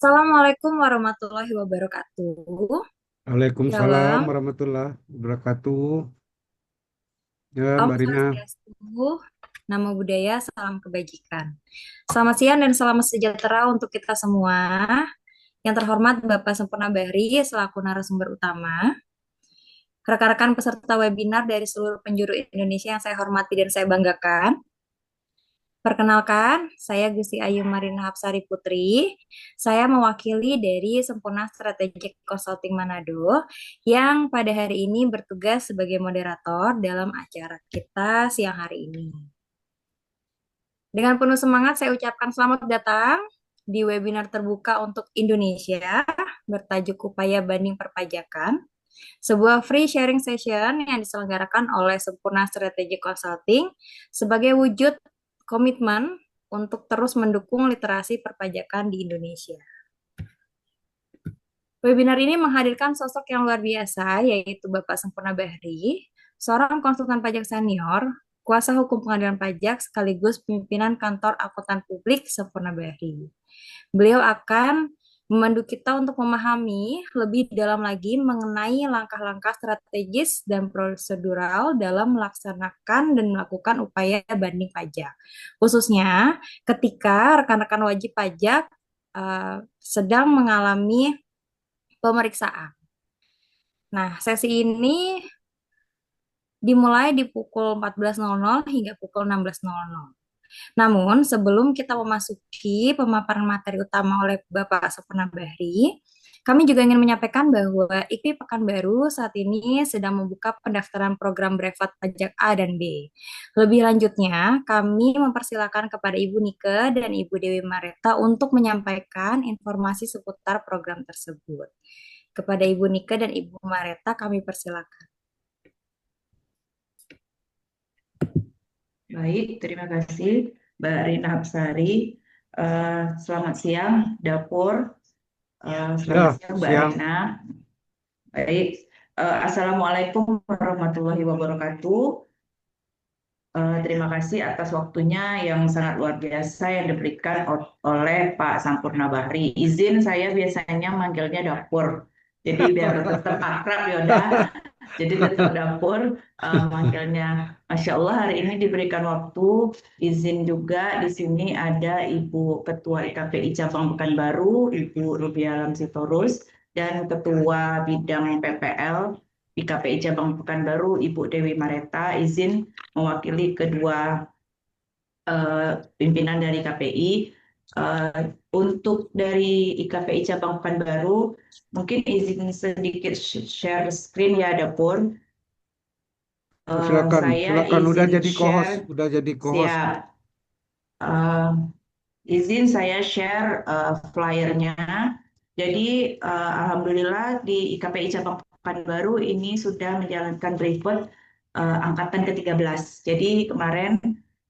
Assalamualaikum warahmatullahi wabarakatuh. Waalaikumsalam Salam, warahmatullahi wabarakatuh. Ya, Om Mbak Rina. Swastiastu, Namo Buddhaya, salam kebajikan. Selamat siang dan salam sejahtera untuk kita semua. Yang terhormat Bapak Sempurna Bahri selaku narasumber utama, rekan-rekan peserta webinar dari seluruh penjuru Indonesia yang saya hormati dan saya banggakan. Perkenalkan, saya Gusti Ayu Marina Hapsari Putri. Saya mewakili dari Sempurna Strategic Consulting Manado yang pada hari ini bertugas sebagai moderator dalam acara kita siang hari ini. Dengan penuh semangat saya ucapkan selamat datang di webinar terbuka untuk Indonesia bertajuk Upaya Banding Perpajakan, sebuah free sharing session yang diselenggarakan oleh Sempurna Strategic Consulting sebagai wujud komitmen untuk terus mendukung literasi perpajakan di Indonesia. Webinar ini menghadirkan sosok yang luar biasa, yaitu Bapak Sempurna Bahri, seorang konsultan pajak senior, kuasa hukum pengadilan pajak, sekaligus pimpinan kantor akuntan publik Sempurna Bahri. Beliau akan memandu kita untuk memahami lebih dalam lagi mengenai langkah-langkah strategis dan prosedural dalam melaksanakan dan melakukan upaya banding pajak. Khususnya ketika rekan-rekan wajib pajak sedang mengalami pemeriksaan. Nah, sesi ini dimulai di pukul 14.00 hingga pukul 16.00. Namun, sebelum kita memasuki pemaparan materi utama oleh Bapak Sempurna Bahri, kami juga ingin menyampaikan bahwa IKP Pekanbaru saat ini sedang membuka pendaftaran program brevet pajak A dan B. Lebih lanjutnya, kami mempersilakan kepada Ibu Nike dan Ibu Dewi Mareta untuk menyampaikan informasi seputar program tersebut. Kepada Ibu Nike dan Ibu Mareta, kami persilakan. Baik, terima kasih Mbak Rina Hapsari. Selamat siang, Dapur. Selamat Ya, siang Mbak siang. Rina. Baik, Assalamualaikum warahmatullahi wabarakatuh. Terima kasih atas waktunya yang sangat luar biasa yang diberikan oleh Pak Sampurna Bahri. Izin saya biasanya manggilnya Dapur. Jadi biar tetap akrab ya udah. Jadi tetap Dapur manggilnya. Masya Allah hari ini diberikan waktu izin juga di sini ada Ibu Ketua IKPI Cabang Pekanbaru, Ibu Rubia Lamsitorus, dan Ketua Bidang PPL IKPI Cabang Pekanbaru, Ibu Dewi Mareta, izin mewakili kedua pimpinan dari KPI. Untuk dari IKPI Cabang Pekanbaru, mungkin izin sedikit share screen ya, Dapur. Silakan, Saya silakan. Udah izin jadi co-host, share, udah jadi co-host. siap. Eh, izin saya share flyernya. Jadi alhamdulillah di IKPI Cabang Pekanbaru ini sudah menjalankan brevet angkatan ke-13. Jadi kemarin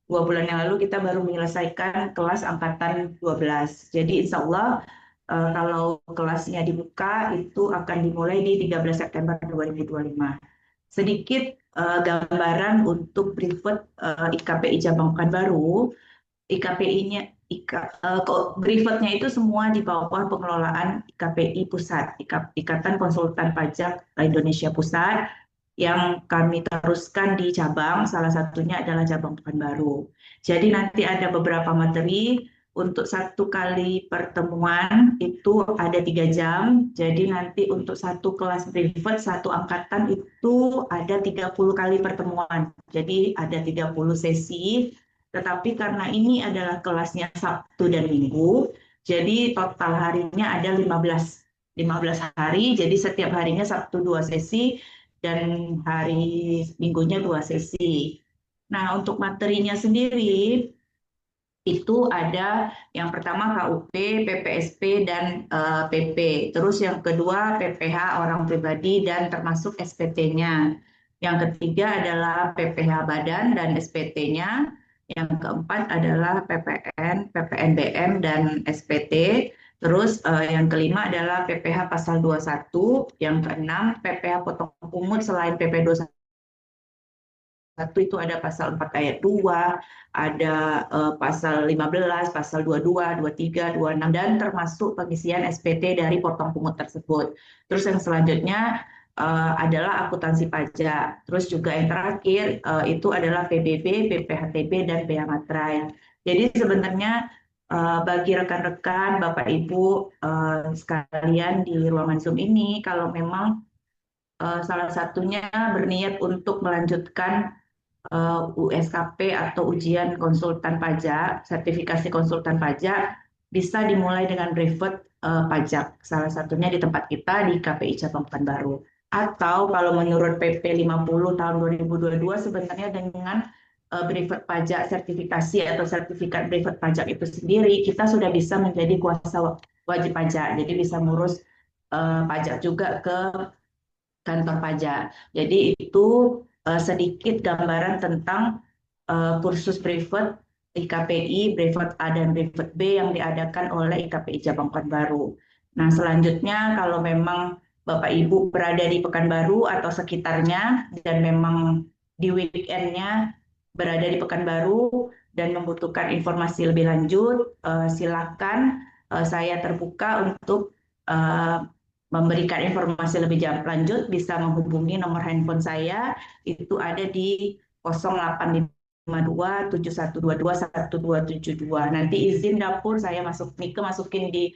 2 bulan yang lalu kita baru menyelesaikan kelas angkatan 12. Jadi insya Allah kalau kelasnya dibuka itu akan dimulai di 13 September 2025. Sedikit gambaran untuk brevet IKPI Cabang Pekanbaru. IKPI-nya, brevetnya itu semua di bawah pengelolaan IKPI Pusat, Ikatan Konsultan Pajak Indonesia Pusat, yang kami teruskan di cabang, salah satunya adalah cabang Pekanbaru. Jadi nanti ada beberapa materi, untuk satu kali pertemuan itu ada 3 jam, jadi nanti untuk satu kelas brevet, satu angkatan itu ada 30 kali pertemuan, jadi ada 30 sesi. Tetapi karena ini adalah kelasnya Sabtu dan Minggu, jadi total harinya ada 15 hari, jadi setiap harinya Sabtu 2 sesi dan hari Minggunya 2 sesi. Nah, untuk materinya sendiri itu ada yang pertama KUP, PPSP, dan PP. Terus yang kedua PPH orang pribadi dan termasuk SPT-nya. Yang ketiga adalah PPH badan dan SPT-nya. Yang keempat adalah PPN, PPNBM, dan SPT. Terus yang kelima adalah PPH pasal 21. Yang keenam PPH potong pungut selain PP 21 1 itu ada pasal 4 ayat 2, ada pasal 15, pasal 22, 23, 26, dan termasuk pengisian SPT dari potong pungut tersebut. Terus yang selanjutnya adalah akuntansi pajak. Terus juga yang terakhir itu adalah PBB, BPHTB, dan Bea Materai. Jadi sebenarnya bagi rekan-rekan, Bapak Ibu sekalian di ruangan Zoom ini, kalau memang salah satunya berniat untuk melanjutkan USKP atau ujian konsultan pajak, sertifikasi konsultan pajak, bisa dimulai dengan brevet pajak. Salah satunya di tempat kita di KPI Cabang Pekanbaru. Atau kalau menurut PP 50 tahun 2022 sebenarnya dengan brevet pajak sertifikasi atau sertifikat brevet pajak itu sendiri, kita sudah bisa menjadi kuasa wajib pajak. Jadi bisa ngurus pajak juga ke kantor pajak. Jadi itu sedikit gambaran tentang kursus brevet IKPI, brevet A dan brevet B yang diadakan oleh IKPI Cabang Pekanbaru. Nah, selanjutnya kalau memang Bapak Ibu berada di Pekanbaru atau sekitarnya dan memang di weekendnya berada di Pekanbaru dan membutuhkan informasi lebih lanjut, silakan saya terbuka untuk eh, memberikan informasi lebih lanjut, bisa menghubungi nomor handphone saya, itu ada di 0852 7122 1272. Nanti izin dapur saya masukin di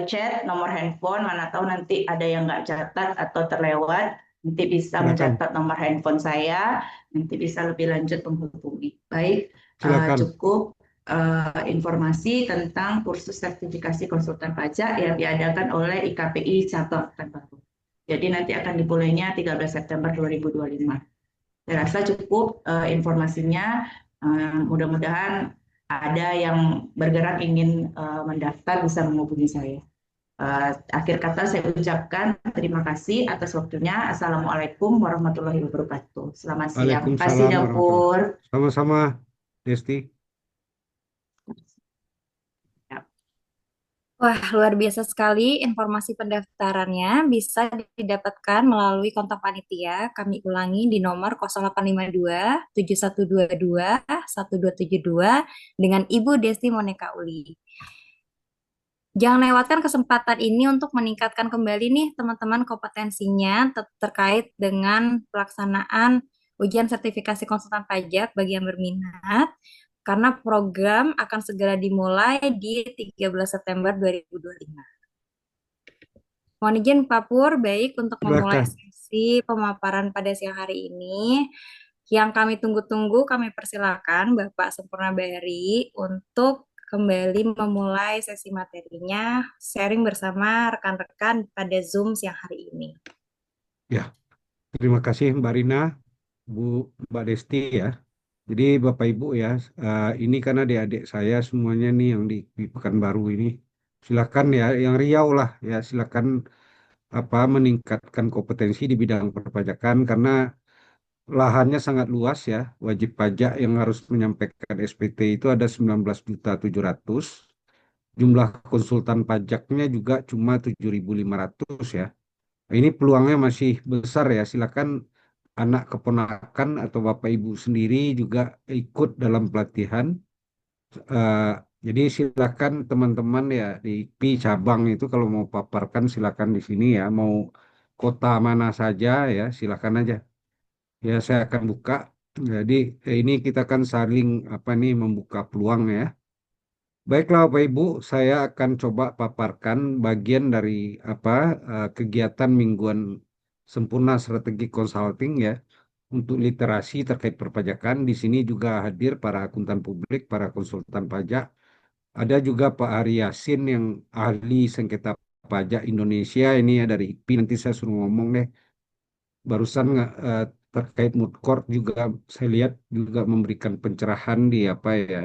chat nomor handphone, mana tahu nanti ada yang nggak catat atau terlewat, nanti bisa Silakan, mencatat nomor handphone saya, nanti bisa lebih lanjut menghubungi. Baik, silakan. cukup informasi tentang kursus sertifikasi konsultan pajak yang diadakan oleh IKPI Cabang Pekanbaru. Jadi nanti akan dimulainya 13 September 2025. Saya rasa cukup informasinya. Mudah-mudahan ada yang bergerak ingin mendaftar bisa menghubungi saya. Akhir kata saya ucapkan terima kasih atas waktunya. Assalamualaikum warahmatullahi wabarakatuh. Selamat siang. Terima kasih Waalaikumsalam warahmatullahi dapur. wabarakatuh. Sama-sama, Desti. Wah, luar biasa sekali informasi pendaftarannya bisa didapatkan melalui kontak panitia. Kami ulangi di nomor 0852 7122 1272 dengan Ibu Desti Monika Uli. Jangan lewatkan kesempatan ini untuk meningkatkan kembali nih teman-teman kompetensinya terkait dengan pelaksanaan ujian sertifikasi konsultan pajak bagi yang berminat, karena program akan segera dimulai di 13 September 2025. Mohon izin Pak Pur, baik untuk memulai Silakan. sesi pemaparan pada siang hari ini. Yang kami tunggu-tunggu, kami persilakan Bapak Sempurna Bahri untuk kembali memulai sesi materinya, sharing bersama rekan-rekan pada Zoom siang hari ini. Ya, terima kasih Mbak Rina, Mbak Desti ya. Jadi Bapak Ibu ya, ini kan adik-adik saya semuanya nih yang di Pekanbaru ini. Silakan ya, yang Riau lah ya, silakan meningkatkan kompetensi di bidang perpajakan karena lahannya sangat luas ya. Wajib pajak yang harus menyampaikan SPT itu ada 19.700.000. Jumlah konsultan pajaknya juga cuma 7.500 ya. Ini peluangnya masih besar ya. Silakan anak keponakan atau Bapak Ibu sendiri juga ikut dalam pelatihan. Eh, jadi silakan teman-teman ya di IP cabang itu kalau mau paparkan silakan di sini ya. Mau kota mana saja ya silakan aja. Ya saya akan buka. Jadi ini kita kan saling membuka peluang ya. Baiklah Bapak Ibu, saya akan coba paparkan bagian dari kegiatan mingguan sempurna strategi consulting ya untuk literasi terkait perpajakan. Di sini juga hadir para akuntan publik, para konsultan pajak. Ada juga Pak Ari Yasin yang ahli sengketa pajak Indonesia ini ya dari IPI. Nanti saya suruh ngomong deh. Barusan terkait mood court juga saya lihat juga memberikan pencerahan di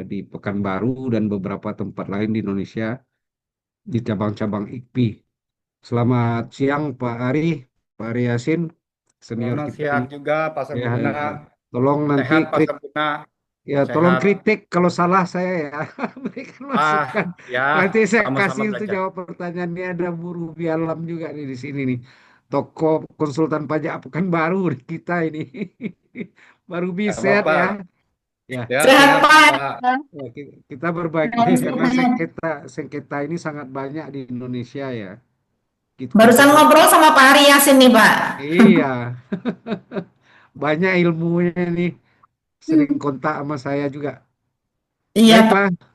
di Pekanbaru dan beberapa tempat lain di Indonesia di cabang-cabang IKPI. Selamat siang Pak Ari, Pak Ari Yasin, senior Selamat kita siang ini. juga Pak Ya, Sempurna. tolong nanti Sehat Pak Sempurna. tolong Sehat. kritik kalau salah saya ya, berikan Ah, masukan. ya, Nanti saya sama-sama kasih untuk belajar. jawab pertanyaannya ada Bu Ruby Alam juga nih di sini nih. toko konsultan pajak Pekanbaru kita ini. Baru Nggak Biset apa-apa. ya. Ya, Ya, Sehat sehat, Pak. Pak. ya, kita berbagi Baru karena sehat. sengketa sengketa ini sangat banyak di Indonesia ya. Kita Barusan ngobrol sama Pak Ari Yasin nih Pak. iya, banyak ilmunya nih. Sering kontak sama saya juga. Iya Pak. Baiklah,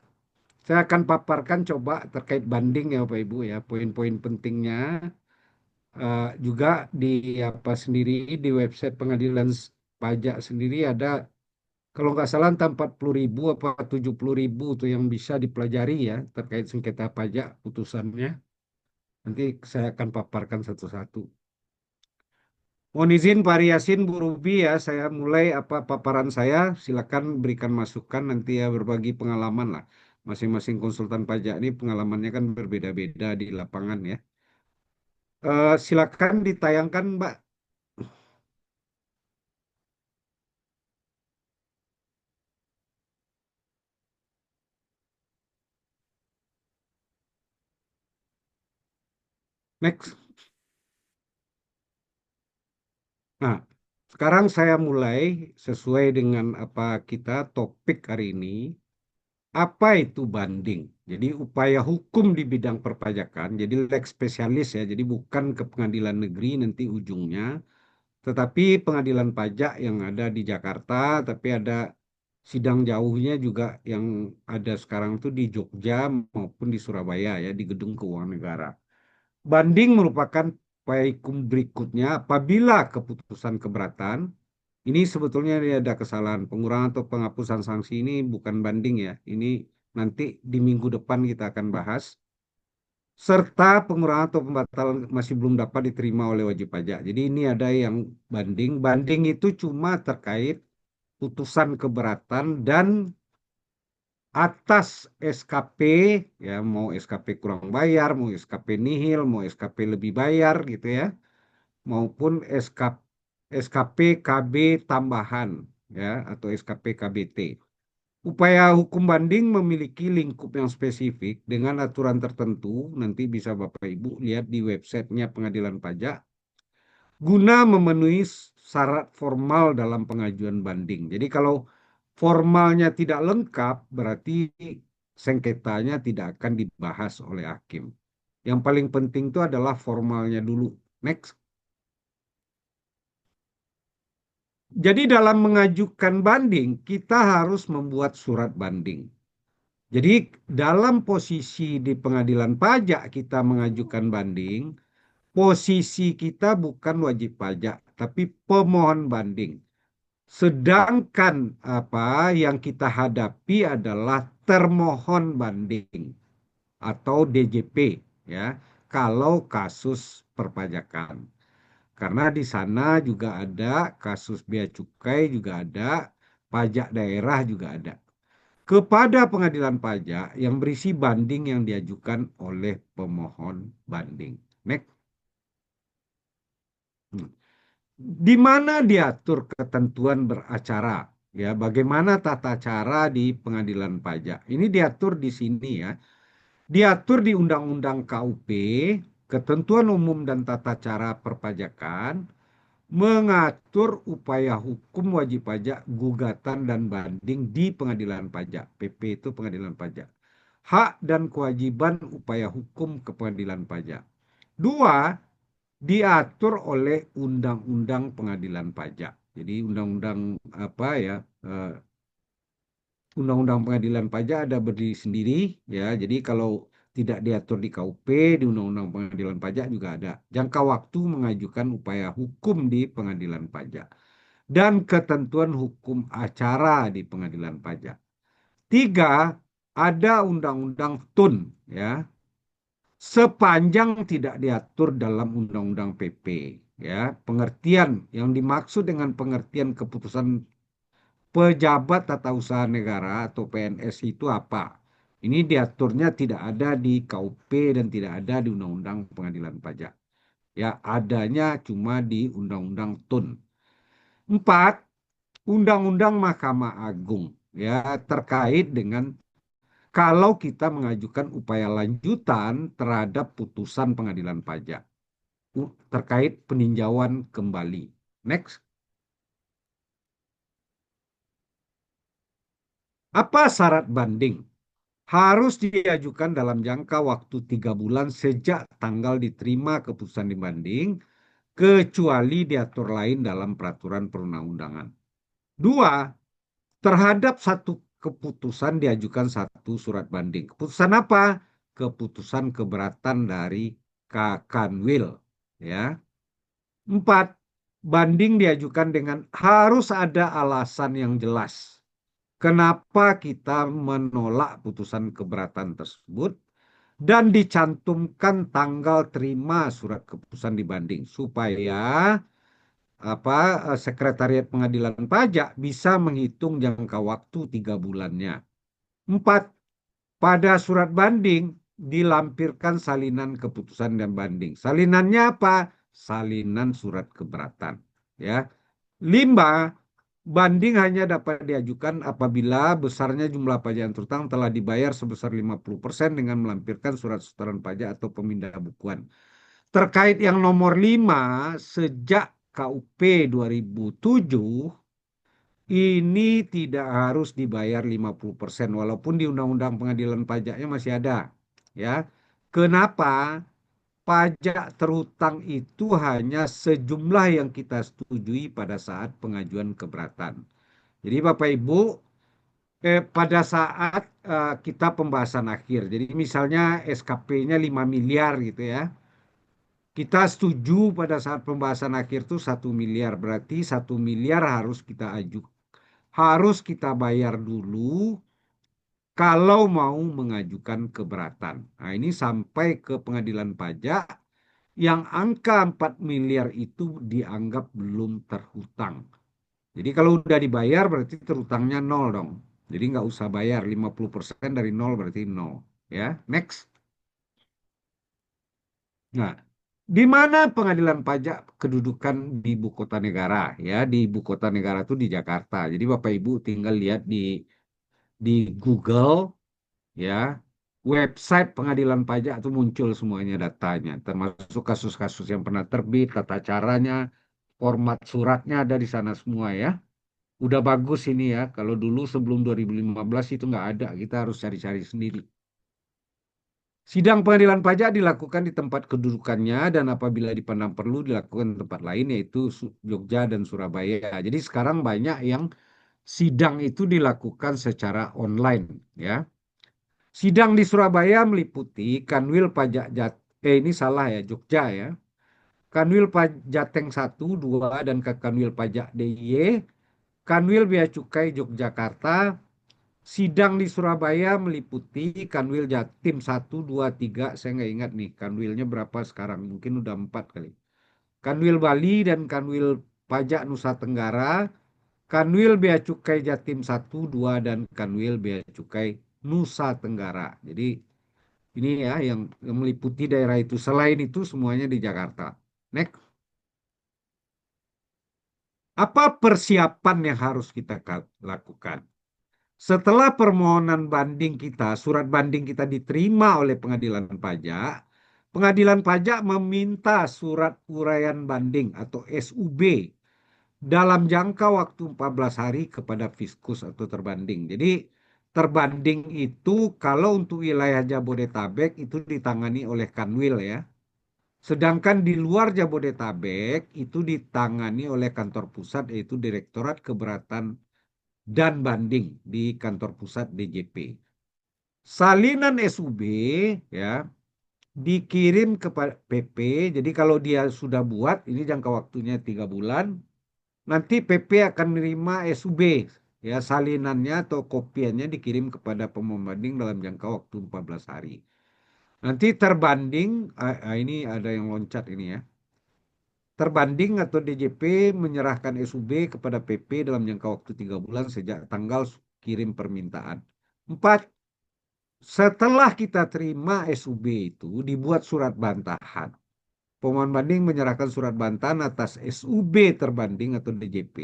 saya akan paparkan coba terkait banding ya Bapak Ibu ya, poin-poin pentingnya. Juga di apa sendiri di website pengadilan pajak sendiri ada kalau nggak salah entah 40.000 apa 70.000 tuh yang bisa dipelajari ya terkait sengketa pajak putusannya. Nanti saya akan paparkan satu-satu. Mohon izin Pak Yasin, Bu Ruby ya, saya mulai apa paparan saya. Silakan berikan masukan nanti ya berbagi pengalaman lah. Masing-masing konsultan pajak ini pengalamannya kan berbeda-beda di lapangan ya. Silakan ditayangkan Mbak. Next. Nah, sekarang saya mulai sesuai dengan apa kita topik hari ini. Apa itu banding? Jadi upaya hukum di bidang perpajakan, jadi lex spesialis ya, jadi bukan ke pengadilan negeri nanti ujungnya, tetapi pengadilan pajak yang ada di Jakarta, tapi ada sidang jauhnya juga yang ada sekarang tuh di Jogja maupun di Surabaya ya, di Gedung Keuangan Negara. Banding merupakan upaya hukum berikutnya apabila keputusan keberatan ini sebetulnya ini ada kesalahan pengurangan atau penghapusan sanksi ini bukan banding ya. Ini nanti di minggu depan kita akan bahas. Serta pengurangan atau pembatalan masih belum dapat diterima oleh wajib pajak. Jadi ini ada yang banding. Banding itu cuma terkait putusan keberatan dan atas SKP ya mau SKP kurang bayar, mau SKP nihil, mau SKP lebih bayar gitu ya, maupun SKP KB tambahan ya atau SKP KBT. Upaya hukum banding memiliki lingkup yang spesifik dengan aturan tertentu, nanti bisa Bapak Ibu lihat di websitenya Pengadilan Pajak, guna memenuhi syarat formal dalam pengajuan banding. Jadi kalau formalnya tidak lengkap, berarti sengketanya tidak akan dibahas oleh hakim. Yang paling penting itu adalah formalnya dulu. Next. Jadi dalam mengajukan banding, kita harus membuat surat banding. Jadi dalam posisi di pengadilan pajak kita mengajukan banding, posisi kita bukan wajib pajak, tapi pemohon banding. Sedangkan apa yang kita hadapi adalah termohon banding atau DJP ya, kalau kasus perpajakan. Karena di sana juga ada kasus bea cukai juga ada, pajak daerah juga ada. Kepada pengadilan pajak yang berisi banding yang diajukan oleh pemohon banding. Next. Di mana diatur ketentuan beracara, ya, bagaimana tata cara di pengadilan pajak. Ini diatur di sini ya. Diatur di Undang-Undang KUP, Ketentuan Umum dan Tata Cara Perpajakan, mengatur upaya hukum wajib pajak, gugatan dan banding di pengadilan pajak. PP itu pengadilan pajak. Hak dan kewajiban upaya hukum ke pengadilan pajak. Dua, diatur oleh Undang-Undang Pengadilan Pajak. Jadi undang-undang apa ya? Undang-Undang Pengadilan Pajak ada berdiri sendiri ya. Jadi kalau tidak diatur di KUP, di Undang-Undang Pengadilan Pajak juga ada. Jangka waktu mengajukan upaya hukum di Pengadilan Pajak dan ketentuan hukum acara di Pengadilan Pajak. Tiga, ada Undang-Undang TUN ya. Sepanjang tidak diatur dalam Undang-Undang PP ya. Pengertian yang dimaksud dengan pengertian keputusan pejabat tata usaha negara atau PNS itu apa? Ini diaturnya tidak ada di KUP dan tidak ada di Undang-Undang Pengadilan Pajak. Ya, adanya cuma di Undang-Undang TUN. Empat, Undang-Undang Mahkamah Agung ya terkait dengan kalau kita mengajukan upaya lanjutan terhadap putusan pengadilan pajak. terkait peninjauan kembali. Next. Apa syarat banding? Harus diajukan dalam jangka waktu 3 bulan sejak tanggal diterima keputusan dibanding, kecuali diatur lain dalam peraturan perundang-undangan. 2. Terhadap satu keputusan diajukan satu surat banding. Keputusan apa? Keputusan keberatan dari Kakanwil. Ya. 4. Banding diajukan dengan harus ada alasan yang jelas. Kenapa kita menolak putusan keberatan tersebut dan dicantumkan tanggal terima surat keputusan dibanding supaya Sekretariat Pengadilan Pajak bisa menghitung jangka waktu 3 bulannya. 4. Pada surat banding dilampirkan salinan keputusan dan banding. Salinannya apa? Salinan surat keberatan. Ya. 5. Banding hanya dapat diajukan apabila besarnya jumlah pajak yang terutang telah dibayar sebesar 50% dengan melampirkan surat setoran pajak atau pemindah bukuan. Terkait yang nomor 5, sejak KUP 2007, ini tidak harus dibayar 50%, walaupun di Undang-Undang Pengadilan Pajaknya masih ada. Ya. Kenapa? Pajak terhutang itu hanya sejumlah yang kita setujui pada saat pengajuan keberatan. Jadi Bapak Ibu, pada saat kita pembahasan akhir, jadi misalnya SKP-nya 5 miliar gitu ya, kita setuju pada saat pembahasan akhir itu 1 miliar, berarti 1 miliar harus kita bayar dulu kalau mau mengajukan keberatan. Nah, ini sampai ke pengadilan pajak yang angka 4 miliar itu dianggap belum terhutang. Jadi kalau udah dibayar berarti terhutangnya nol dong. Jadi nggak usah bayar, 50% dari nol berarti nol. Ya, next. Nah, di mana pengadilan pajak kedudukan di ibu kota negara? Ya, di ibu kota negara itu di Jakarta. Jadi Bapak Ibu tinggal lihat di Google, ya, website pengadilan pajak itu muncul semuanya datanya, termasuk kasus-kasus yang pernah terbit, tata caranya, format suratnya ada di sana semua ya. Udah bagus ini ya. Kalau dulu sebelum 2015 itu nggak ada, kita harus cari-cari sendiri. Sidang pengadilan pajak dilakukan di tempat kedudukannya dan apabila dipandang perlu dilakukan di tempat lain yaitu Jogja dan Surabaya. Jadi sekarang banyak yang sidang itu dilakukan secara online ya. Sidang di Surabaya meliputi Kanwil Pajak ini salah ya, Jogja ya. Kanwil Jateng 1, 2 dan Kanwil Pajak DIY, Kanwil Bea Cukai Yogyakarta. Sidang di Surabaya meliputi Kanwil Jatim 1, 2, 3. Saya nggak ingat nih kanwilnya berapa sekarang. Mungkin udah 4 kali. Kanwil Bali dan Kanwil Pajak Nusa Tenggara. Kanwil Bea Cukai Jatim 1, 2 dan Kanwil Bea Cukai Nusa Tenggara. Jadi ini ya yang meliputi daerah itu. Selain itu semuanya di Jakarta. Next. Apa persiapan yang harus kita lakukan? Setelah permohonan banding kita, surat banding kita diterima oleh pengadilan pajak meminta surat uraian banding atau SUB dalam jangka waktu 14 hari kepada fiskus atau terbanding. Jadi terbanding itu kalau untuk wilayah Jabodetabek itu ditangani oleh Kanwil ya. Sedangkan di luar Jabodetabek itu ditangani oleh kantor pusat yaitu Direktorat Keberatan dan banding di kantor pusat DJP. Salinan SUB ya dikirim kepada PP. Jadi kalau dia sudah buat, ini jangka waktunya 3 bulan, nanti PP akan menerima SUB ya salinannya atau kopiannya dikirim kepada pembanding dalam jangka waktu 14 hari. Nanti terbanding, ini ada yang loncat ini ya. Terbanding atau DJP menyerahkan SUB kepada PP dalam jangka waktu 3 bulan sejak tanggal kirim permintaan. 4. Setelah kita terima SUB itu dibuat surat bantahan. Pemohon banding menyerahkan surat bantahan atas SUB terbanding atau DJP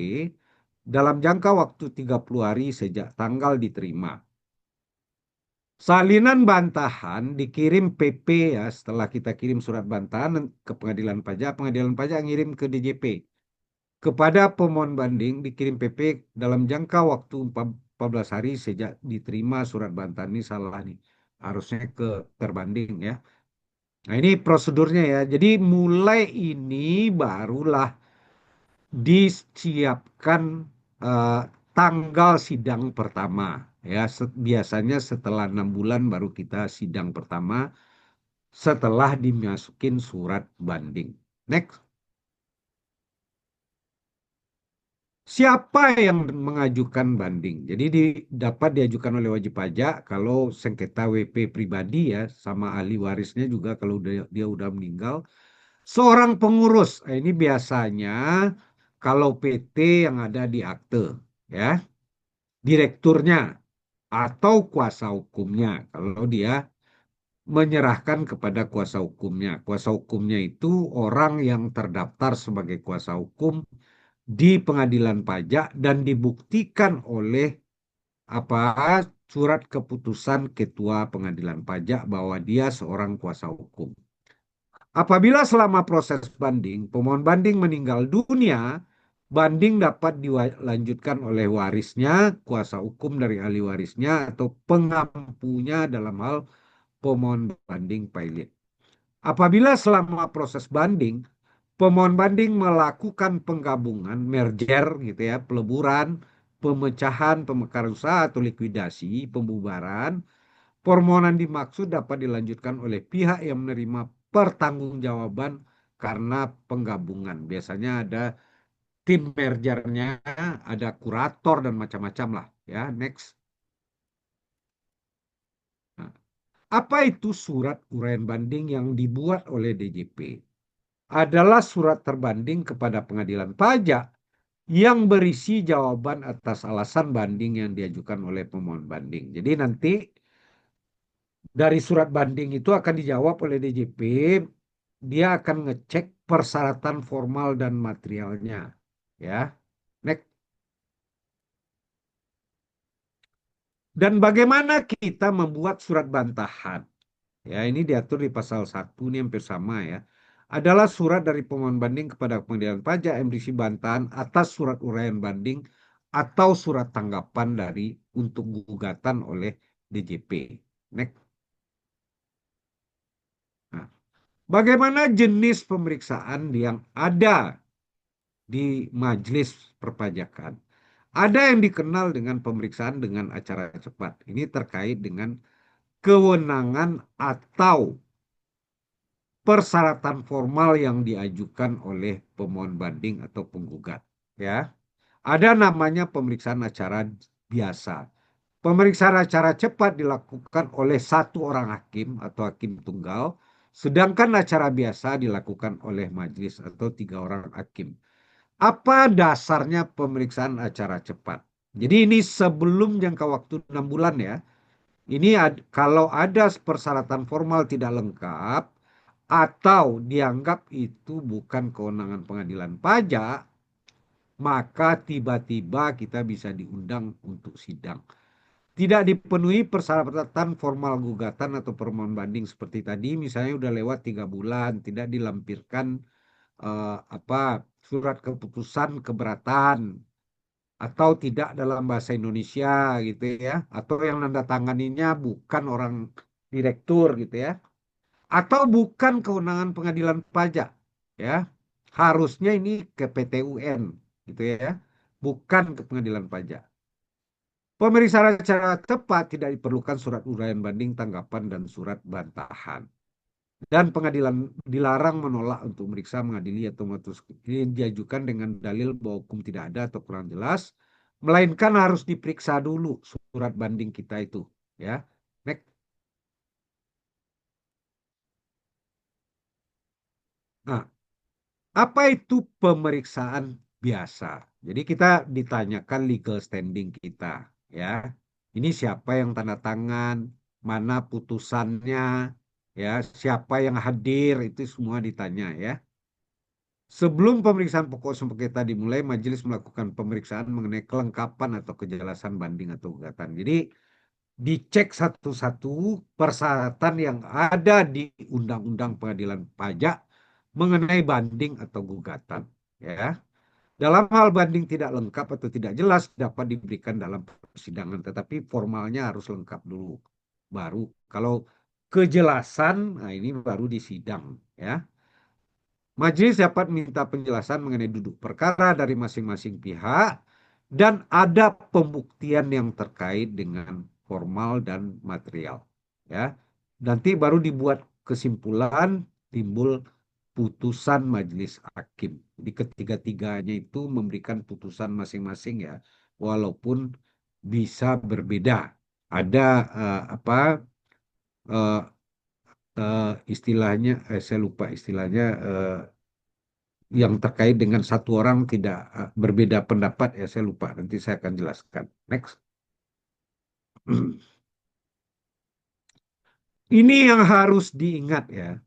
dalam jangka waktu 30 hari sejak tanggal diterima. Salinan bantahan dikirim PP ya, setelah kita kirim surat bantahan ke pengadilan pajak ngirim ke DJP. Kepada pemohon banding dikirim PP dalam jangka waktu 14 hari sejak diterima surat bantahan. Ini salah nih. Harusnya ke terbanding ya. Nah, ini prosedurnya ya. Jadi mulai ini barulah disiapkan eh, tanggal sidang pertama ya. Biasanya setelah 6 bulan baru kita sidang pertama setelah dimasukin surat banding. Next. Siapa yang mengajukan banding? Jadi dapat diajukan oleh wajib pajak kalau sengketa WP pribadi ya, sama ahli warisnya juga kalau dia udah meninggal. Seorang pengurus, ini biasanya kalau PT yang ada di akte, ya, direkturnya atau kuasa hukumnya. Kalau dia menyerahkan kepada kuasa hukumnya. Kuasa hukumnya itu orang yang terdaftar sebagai kuasa hukum di pengadilan pajak dan dibuktikan oleh apa surat keputusan ketua pengadilan pajak bahwa dia seorang kuasa hukum. Apabila selama proses banding pemohon banding meninggal dunia, banding dapat dilanjutkan oleh warisnya, kuasa hukum dari ahli warisnya atau pengampunya dalam hal pemohon banding pilot. Apabila selama proses banding pemohon banding melakukan penggabungan, merger gitu ya, peleburan, pemecahan, pemekaran usaha atau likuidasi, pembubaran, permohonan dimaksud dapat dilanjutkan oleh pihak yang menerima pertanggungjawaban karena penggabungan. Biasanya ada tim mergernya, ada kurator dan macam-macam lah ya. Next. Nah, apa itu surat uraian banding yang dibuat oleh DJP? Adalah surat terbanding kepada pengadilan pajak yang berisi jawaban atas alasan banding yang diajukan oleh pemohon banding. Jadi nanti dari surat banding itu akan dijawab oleh DJP, dia akan ngecek persyaratan formal dan materialnya. Ya. Next. Dan bagaimana kita membuat surat bantahan? Ya, ini diatur di pasal 1 ini hampir sama ya. Adalah surat dari pemohon banding kepada pengadilan pajak yang berisi bantahan atas surat uraian banding atau surat tanggapan dari untuk gugatan oleh DJP. Next. Nah, bagaimana jenis pemeriksaan yang ada di majelis perpajakan? Ada yang dikenal dengan pemeriksaan dengan acara cepat. Ini terkait dengan kewenangan atau persyaratan formal yang diajukan oleh pemohon banding atau penggugat. Ya, ada namanya pemeriksaan acara biasa. Pemeriksaan acara cepat dilakukan oleh satu orang hakim atau hakim tunggal, sedangkan acara biasa dilakukan oleh majelis atau 3 orang hakim. Apa dasarnya pemeriksaan acara cepat? Jadi ini sebelum jangka waktu 6 bulan ya. Ini kalau ada persyaratan formal tidak lengkap atau dianggap itu bukan kewenangan pengadilan pajak, maka tiba-tiba kita bisa diundang untuk sidang. Tidak dipenuhi persyaratan formal gugatan atau permohonan banding seperti tadi, misalnya udah lewat 3 bulan, tidak dilampirkan apa surat keputusan keberatan atau tidak dalam bahasa Indonesia gitu ya, atau yang nanda tanganinya bukan orang direktur gitu ya, atau bukan kewenangan pengadilan pajak ya. Harusnya ini ke PT UN gitu ya, bukan ke pengadilan pajak. Pemeriksaan secara tepat tidak diperlukan surat uraian banding, tanggapan dan surat bantahan. Dan pengadilan dilarang menolak untuk meriksa, mengadili atau memutus ini diajukan dengan dalil bahwa hukum tidak ada atau kurang jelas, melainkan harus diperiksa dulu surat banding kita itu ya. Next. Nah, apa itu pemeriksaan biasa? Jadi kita ditanyakan legal standing kita, ya. Ini siapa yang tanda tangan, mana putusannya, ya, siapa yang hadir, itu semua ditanya, ya. Sebelum pemeriksaan pokok sengketa dimulai, majelis melakukan pemeriksaan mengenai kelengkapan atau kejelasan banding atau gugatan. Jadi dicek satu-satu persyaratan yang ada di Undang-Undang Pengadilan Pajak mengenai banding atau gugatan. Ya, dalam hal banding tidak lengkap atau tidak jelas dapat diberikan dalam persidangan, tetapi formalnya harus lengkap dulu. Baru kalau kejelasan, nah ini baru di sidang. Ya, majelis dapat minta penjelasan mengenai duduk perkara dari masing-masing pihak dan ada pembuktian yang terkait dengan formal dan material. Ya, nanti baru dibuat kesimpulan, timbul putusan majelis hakim. Di ketiga-tiganya itu memberikan putusan masing-masing ya, walaupun bisa berbeda. Ada eh, istilahnya, saya lupa istilahnya, yang terkait dengan satu orang tidak berbeda pendapat ya, saya lupa, nanti saya akan jelaskan. Next. Ini yang harus diingat ya.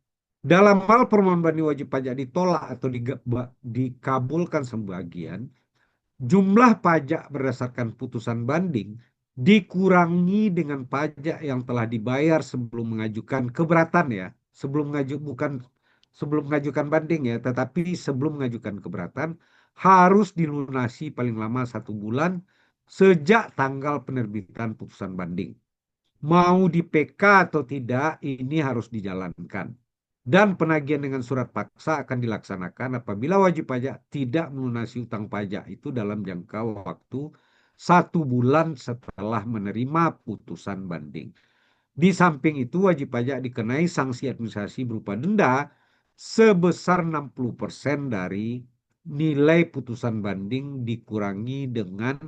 Dalam hal permohonan banding wajib pajak ditolak atau dikabulkan sebagian, jumlah pajak berdasarkan putusan banding dikurangi dengan pajak yang telah dibayar sebelum mengajukan keberatan ya. Bukan sebelum mengajukan banding ya, tetapi sebelum mengajukan keberatan harus dilunasi paling lama 1 bulan sejak tanggal penerbitan putusan banding. Mau di PK atau tidak, ini harus dijalankan. Dan penagihan dengan surat paksa akan dilaksanakan apabila wajib pajak tidak melunasi utang pajak itu dalam jangka waktu 1 bulan setelah menerima putusan banding. Di samping itu, wajib pajak dikenai sanksi administrasi berupa denda sebesar 60% dari nilai putusan banding dikurangi dengan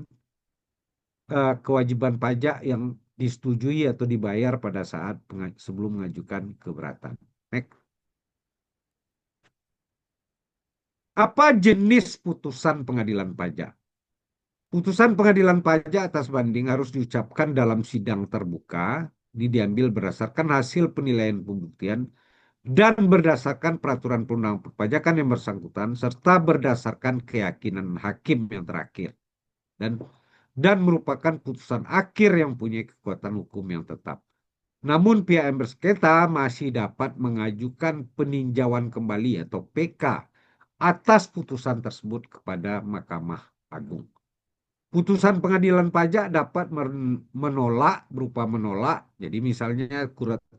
kewajiban pajak yang disetujui atau dibayar pada saat sebelum mengajukan keberatan. Next. Apa jenis putusan pengadilan pajak? Putusan pengadilan pajak atas banding harus diucapkan dalam sidang terbuka, diambil berdasarkan hasil penilaian pembuktian dan berdasarkan peraturan perundang perpajakan yang bersangkutan serta berdasarkan keyakinan hakim yang terakhir dan merupakan putusan akhir yang punya kekuatan hukum yang tetap. Namun pihak yang bersengketa masih dapat mengajukan peninjauan kembali atau PK atas putusan tersebut kepada Mahkamah Agung. Putusan pengadilan pajak dapat menolak, berupa menolak. Jadi misalnya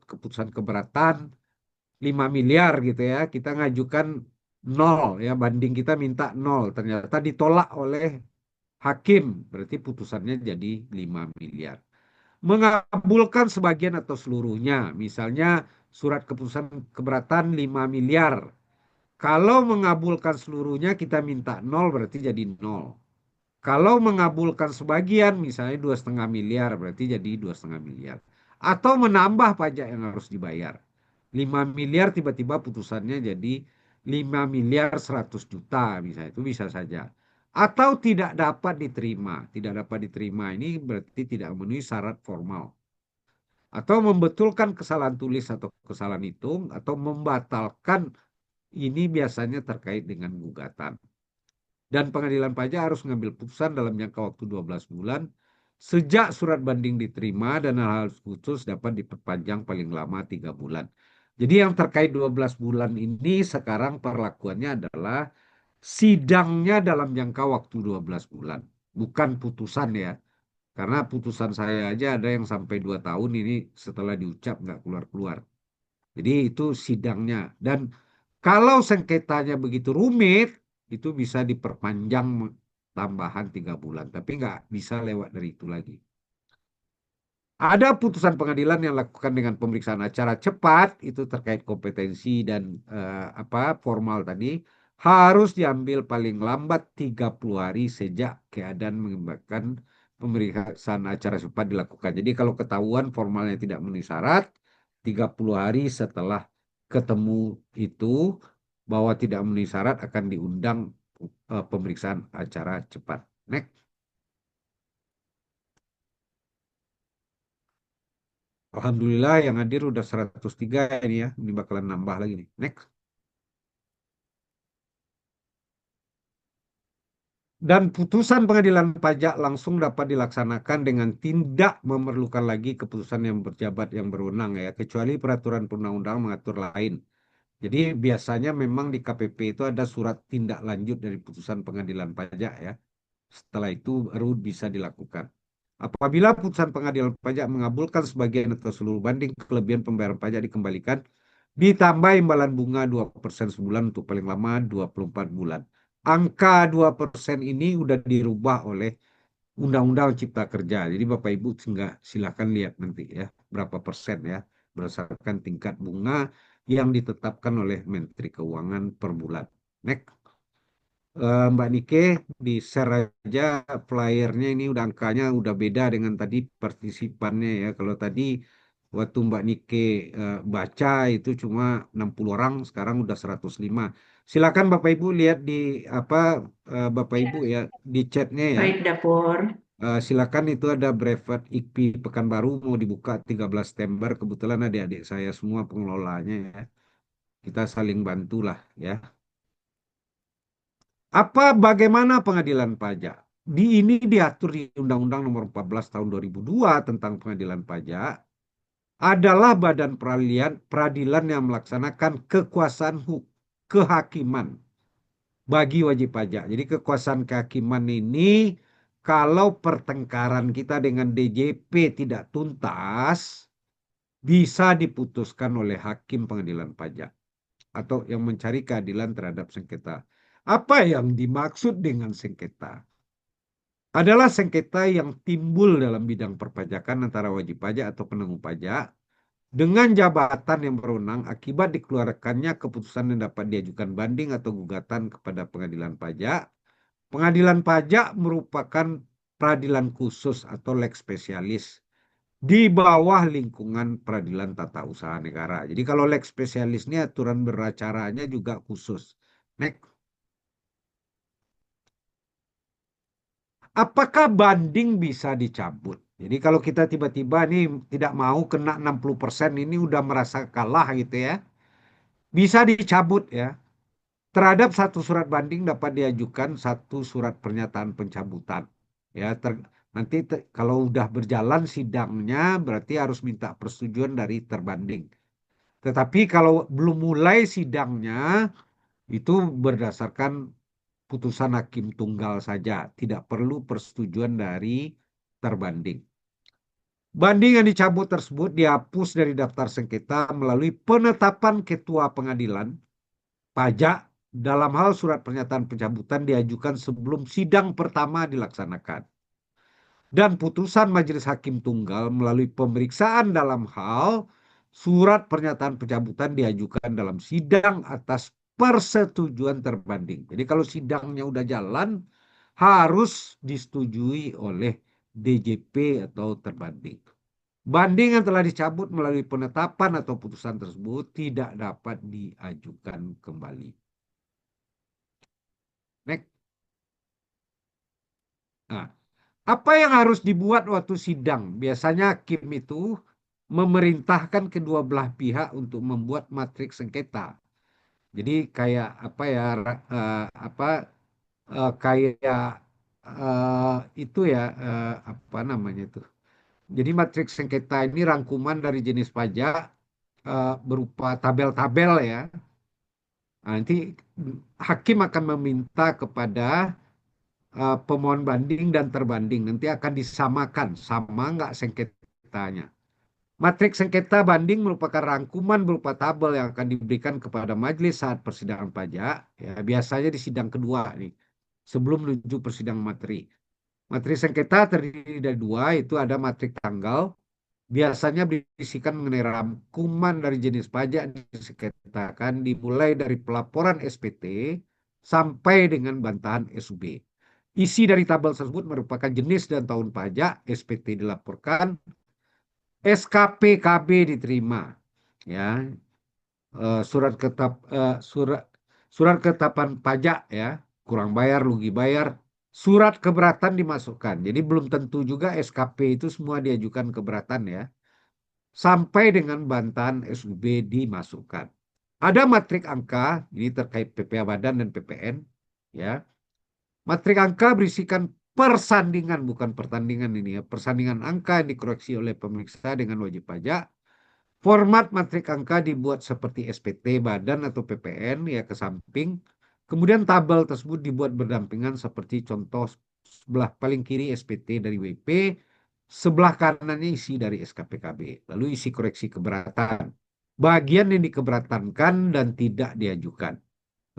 keputusan keberatan 5 miliar gitu ya, kita ngajukan 0 ya, banding kita minta 0, ternyata ditolak oleh hakim, berarti putusannya jadi 5 miliar. Mengabulkan sebagian atau seluruhnya, misalnya surat keputusan keberatan 5 miliar. Kalau mengabulkan seluruhnya kita minta 0, berarti jadi 0. Kalau mengabulkan sebagian, misalnya 2,5 miliar, berarti jadi 2,5 miliar. Atau menambah pajak yang harus dibayar. 5 miliar tiba-tiba putusannya jadi 5 miliar 100 juta, misalnya itu bisa saja. Atau tidak dapat diterima. Tidak dapat diterima ini berarti tidak memenuhi syarat formal. Atau membetulkan kesalahan tulis atau kesalahan hitung, atau membatalkan, ini biasanya terkait dengan gugatan. Dan pengadilan pajak harus mengambil putusan dalam jangka waktu 12 bulan sejak surat banding diterima dan hal khusus dapat diperpanjang paling lama 3 bulan. Jadi yang terkait 12 bulan ini sekarang perlakuannya adalah sidangnya dalam jangka waktu 12 bulan. Bukan putusan ya. Karena putusan saya aja ada yang sampai 2 tahun ini setelah diucap nggak keluar-keluar. Jadi itu sidangnya. Dan kalau sengketanya begitu rumit, itu bisa diperpanjang tambahan 3 bulan. Tapi nggak bisa lewat dari itu lagi. Ada putusan pengadilan yang lakukan dengan pemeriksaan acara cepat, itu terkait kompetensi dan formal tadi, harus diambil paling lambat 30 hari sejak keadaan mengakibatkan pemeriksaan acara cepat dilakukan. Jadi kalau ketahuan formalnya tidak memenuhi syarat, 30 hari setelah ketemu itu bahwa tidak memenuhi syarat akan diundang pemeriksaan acara cepat. Next. Alhamdulillah yang hadir udah 103 ini ya. Ini bakalan nambah lagi nih. Next. Dan putusan pengadilan pajak langsung dapat dilaksanakan dengan tidak memerlukan lagi keputusan yang berjabat yang berwenang ya, kecuali peraturan perundang-undang mengatur lain. Jadi biasanya memang di KPP itu ada surat tindak lanjut dari putusan pengadilan pajak ya. Setelah itu baru bisa dilakukan. Apabila putusan pengadilan pajak mengabulkan sebagian atau seluruh banding kelebihan pembayaran pajak dikembalikan, ditambah imbalan bunga 2% sebulan untuk paling lama 24 bulan. Angka 2% ini udah dirubah oleh Undang-Undang Cipta Kerja. Jadi Bapak Ibu silakan lihat nanti ya berapa persen ya berdasarkan tingkat bunga yang ditetapkan oleh Menteri Keuangan per bulan. Next. Mbak Nike di share aja flyernya ini udah angkanya udah beda dengan tadi partisipannya ya. Kalau tadi waktu Mbak Nike baca itu cuma 60 orang, sekarang udah 105. Silakan Bapak Ibu lihat di apa Bapak Ibu Ya, ya di chatnya ya. baik dapur. Silakan itu ada brevet IKPI Pekanbaru mau dibuka 13 September. Kebetulan adik-adik saya semua pengelolanya ya. Kita saling bantulah ya. Bagaimana pengadilan pajak? Ini diatur di Undang-Undang Nomor 14 Tahun 2002 tentang pengadilan pajak adalah badan peradilan yang melaksanakan kekuasaan kehakiman bagi wajib pajak. Jadi kekuasaan kehakiman ini kalau pertengkaran kita dengan DJP tidak tuntas bisa diputuskan oleh hakim pengadilan pajak atau yang mencari keadilan terhadap sengketa. Apa yang dimaksud dengan sengketa? Adalah sengketa yang timbul dalam bidang perpajakan antara wajib pajak atau penanggung pajak dengan jabatan yang berwenang akibat dikeluarkannya keputusan yang dapat diajukan banding atau gugatan kepada pengadilan pajak. Pengadilan pajak merupakan peradilan khusus atau lex spesialis di bawah lingkungan peradilan tata usaha negara. Jadi kalau lex spesialis ini aturan beracaranya juga khusus. Next. Apakah banding bisa dicabut? Jadi kalau kita tiba-tiba nih tidak mau kena 60% ini udah merasa kalah gitu ya. Bisa dicabut ya. Terhadap satu surat banding dapat diajukan satu surat pernyataan pencabutan. Ya, nanti kalau udah berjalan sidangnya berarti harus minta persetujuan dari terbanding. Tetapi kalau belum mulai sidangnya itu berdasarkan putusan hakim tunggal saja, tidak perlu persetujuan dari terbanding. Banding yang dicabut tersebut dihapus dari daftar sengketa melalui penetapan ketua pengadilan pajak dalam hal surat pernyataan pencabutan diajukan sebelum sidang pertama dilaksanakan. Dan putusan majelis hakim tunggal melalui pemeriksaan dalam hal surat pernyataan pencabutan diajukan dalam sidang atas persetujuan terbanding. Jadi kalau sidangnya udah jalan harus disetujui oleh DJP atau terbanding. Banding yang telah dicabut melalui penetapan atau putusan tersebut tidak dapat diajukan kembali. Next. Nah, apa yang harus dibuat waktu sidang? Biasanya hakim itu memerintahkan kedua belah pihak untuk membuat matriks sengketa. Jadi kayak apa ya kayak itu ya apa namanya itu. Jadi matriks sengketa ini rangkuman dari jenis pajak berupa tabel-tabel ya. Nah, nanti hakim akan meminta kepada pemohon banding dan terbanding. Nanti akan disamakan, sama nggak sengketanya. Matriks sengketa banding merupakan rangkuman berupa tabel yang akan diberikan kepada majelis saat persidangan pajak. Ya, biasanya di sidang kedua nih, sebelum menuju persidangan materi. Materi sengketa terdiri dari dua, itu ada matrik tanggal, biasanya berisikan mengenai rangkuman dari jenis pajak disengketakan dimulai dari pelaporan SPT sampai dengan bantahan SUB. Isi dari tabel tersebut merupakan jenis dan tahun pajak, SPT dilaporkan, SKP KB diterima, ya, surat ketetapan pajak ya, kurang bayar, rugi bayar, surat keberatan dimasukkan. Jadi belum tentu juga SKP itu semua diajukan keberatan ya. Sampai dengan bantahan SUB dimasukkan. Ada matrik angka, ini terkait PPA Badan dan PPN, ya. Matrik angka berisikan persandingan, bukan pertandingan ini ya. Persandingan angka yang dikoreksi oleh pemeriksa dengan wajib pajak. Format matrik angka dibuat seperti SPT badan atau PPN ya ke samping. Kemudian tabel tersebut dibuat berdampingan seperti contoh sebelah paling kiri SPT dari WP, sebelah kanannya isi dari SKPKB. Lalu isi koreksi keberatan. Bagian yang dikeberatankan dan tidak diajukan.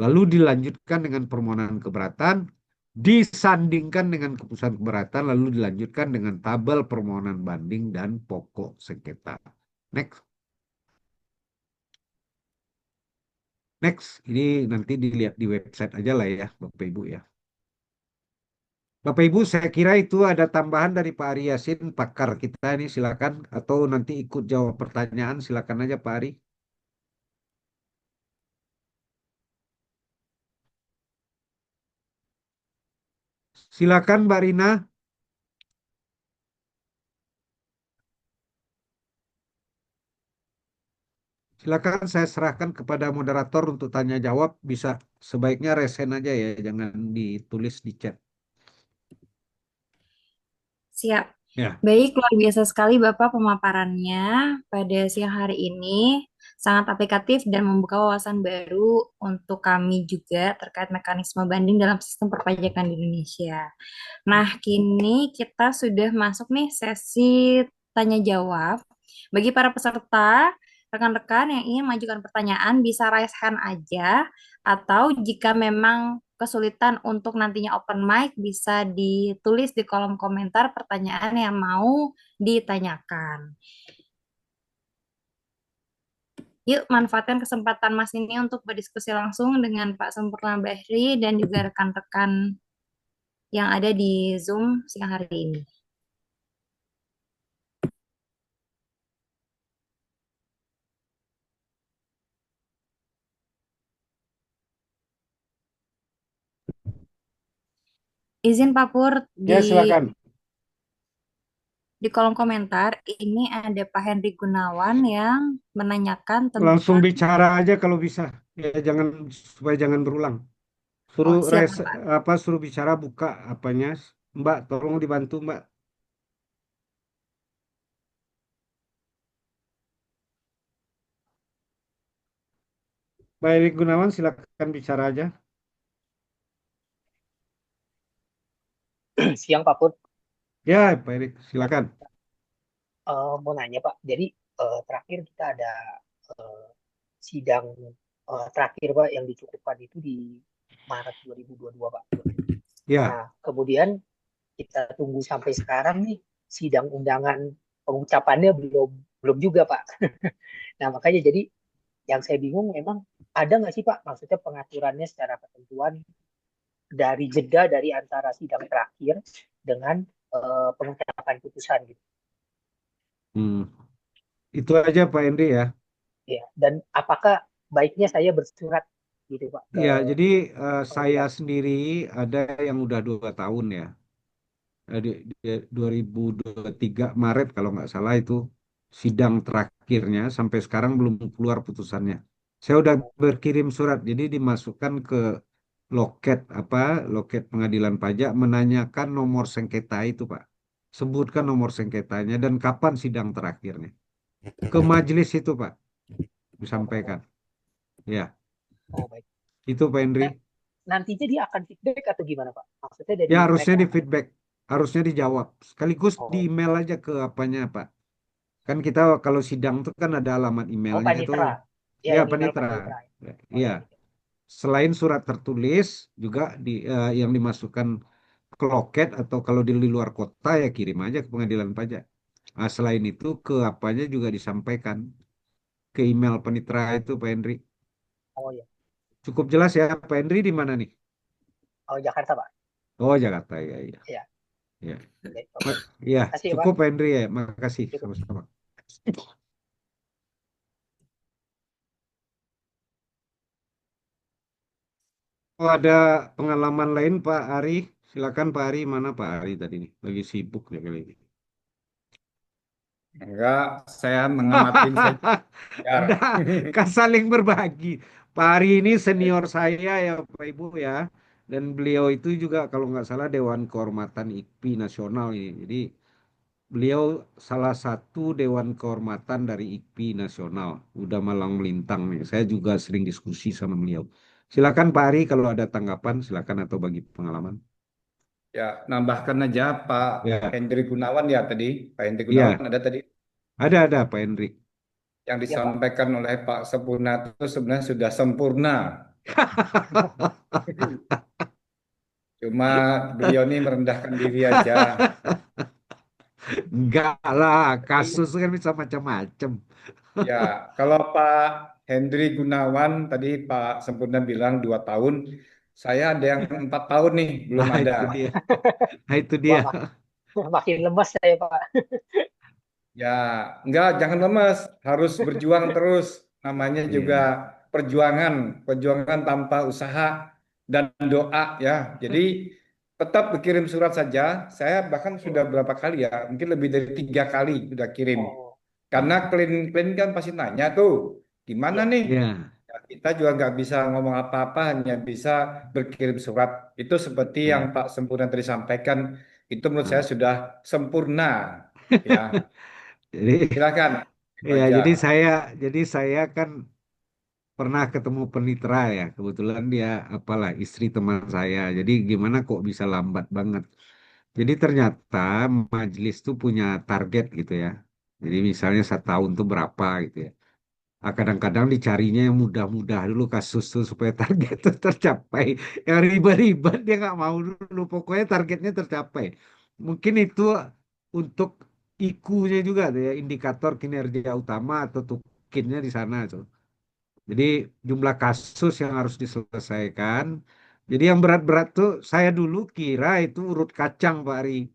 Lalu dilanjutkan dengan permohonan keberatan, disandingkan dengan keputusan keberatan, lalu dilanjutkan dengan tabel permohonan banding dan pokok sengketa. Next. Next, ini nanti dilihat di website aja lah ya, Bapak Ibu ya. Bapak Ibu, saya kira itu ada tambahan dari Pak Ari Yasin, pakar kita ini silakan, atau nanti ikut jawab pertanyaan, silakan aja Pak Ari. Silakan Mbak Rina, silakan saya serahkan kepada moderator untuk tanya jawab, bisa sebaiknya resen aja ya, jangan ditulis di chat. Siap. Ya. Baik, luar biasa sekali Bapak pemaparannya pada siang hari ini. Sangat aplikatif dan membuka wawasan baru untuk kami juga terkait mekanisme banding dalam sistem perpajakan di Indonesia. Nah, kini kita sudah masuk nih sesi tanya jawab. Bagi para peserta, rekan-rekan yang ingin mengajukan pertanyaan bisa raise hand aja, atau jika memang kesulitan untuk nantinya open mic bisa ditulis di kolom komentar pertanyaan yang mau ditanyakan. Yuk, manfaatkan kesempatan Mas ini untuk berdiskusi langsung dengan Pak Sempurna Bahri dan juga rekan-rekan yang ada di Zoom siang hari ini. Izin Pak Pur, Ya, silakan. di kolom komentar ini ada Pak Henry Gunawan yang menanyakan Langsung tentang, bicara aja kalau bisa. Ya, jangan supaya jangan berulang. Suruh oh siap res Pak. apa suruh bicara buka apanya. Mbak, tolong dibantu, Mbak. Pak Erik Gunawan, silakan bicara aja. Siang Pak Put. Ya, Pak Erik, Ya, silakan. mau nanya Pak. Jadi terakhir kita ada eh, sidang terakhir Pak yang dicukupkan itu di Maret 2022 Pak. Ya, Nah, kemudian kita tunggu sampai sekarang nih sidang undangan pengucapannya belum belum juga Pak. Nah, makanya jadi yang saya bingung memang ada nggak sih Pak maksudnya pengaturannya secara ketentuan dari jeda dari antara sidang terakhir dengan pengucapan putusan gitu. hmm. Itu aja Pak Henry ya. Ya, dan apakah baiknya saya bersurat gitu Pak ke Ya, jadi saya pengadilan? sendiri ada yang udah 2 tahun ya. Di 2023 Maret kalau nggak salah itu sidang terakhirnya sampai sekarang belum keluar putusannya. Saya udah berkirim surat, jadi dimasukkan ke loket loket pengadilan pajak menanyakan nomor sengketa itu Pak. Sebutkan nomor sengketanya dan kapan sidang terakhirnya. Ke majelis itu Pak Oh, oh, disampaikan. Ya, oh, baik. itu Pak Henry. Nah, nantinya dia akan feedback atau gimana Pak? Maksudnya dari Ya harusnya mereka di akan, feedback, harusnya dijawab. Sekaligus di oh, email aja ke apanya Pak. Kan kita kalau sidang tuh kan ada alamat oh emailnya itu. panitra. Ya, Ya, yang email panitra. panitra. Oh Iya. ya. Selain surat tertulis juga yang dimasukkan ke loket atau kalau di luar kota ya kirim aja ke pengadilan pajak. Nah, selain itu ke apanya juga disampaikan ke email panitra itu Pak Henry. Oh ya. Cukup jelas ya Pak Henry di mana nih? Oh Jakarta Pak. Oh Jakarta ya ya. Ya. Ya. Baik, oke. Ya, Kasih ya Pak. cukup Pak Henry ya. Makasih Cukup. sama-sama. Oh, ada pengalaman lain Pak Ari. Silakan Pak Ari. Mana Pak Ari tadi nih? Lagi sibuk ya kali ini. Enggak, saya mengamatin saja. Biar. Ada, kan saling berbagi. Pak Ari ini senior saya ya Pak Ibu ya. Dan beliau itu juga kalau nggak salah Dewan Kehormatan IKPI Nasional ini. Jadi beliau salah satu Dewan Kehormatan dari IKPI Nasional. Udah malang melintang nih. Saya juga sering diskusi sama beliau. Silakan Pak Ari kalau ada tanggapan, silakan atau bagi pengalaman. Ya, nambahkan aja Pak Ya, Hendri Gunawan ya tadi. Pak Hendri Gunawan iya, ada tadi ada Pak Hendrik. yang Ya Pak. disampaikan oleh Pak Sempurna itu sebenarnya sudah sempurna. Cuma beliau ini merendahkan diri aja. Enggak lah, Jadi, kasus kan bisa macam-macam. ya, kalau Pak Hendri Gunawan tadi Pak Sempurna bilang 2 tahun, saya ada yang 4 tahun nih belum Nah, ada. itu dia. Nah, itu Wah, dia. makin lemas saya Pak. Ya, enggak, jangan lemes, harus berjuang terus. Namanya juga Iya. perjuangan, perjuangan tanpa usaha dan doa ya. Jadi tetap berkirim surat saja. Saya bahkan sudah berapa kali ya, mungkin lebih dari 3 kali sudah kirim. Oh, Karena klien-klien kan pasti nanya tuh, gimana ya. nih? Iya. Ya, kita juga nggak bisa ngomong apa-apa, hanya bisa berkirim surat. Itu seperti yang Iya. Pak Sempurna tadi sampaikan, itu menurut saya Nah. sudah sempurna. Ya, Jadi silakan. Itu ya aja. jadi saya kan pernah ketemu penitra ya. Kebetulan dia apalah istri teman saya. Jadi gimana kok bisa lambat banget? Jadi ternyata majelis tuh punya target gitu ya. Jadi misalnya 1 tahun tuh berapa gitu ya. Kadang-kadang dicarinya yang mudah-mudah dulu kasus tuh supaya target tuh tercapai. Yang ribet-ribet dia nggak mau dulu. Pokoknya targetnya tercapai. Mungkin itu untuk IQ-nya juga tuh ya, indikator kinerja utama atau tukinnya di sana tuh. Jadi jumlah kasus yang harus diselesaikan. Jadi yang berat-berat tuh saya dulu kira itu urut kacang Pak Ari.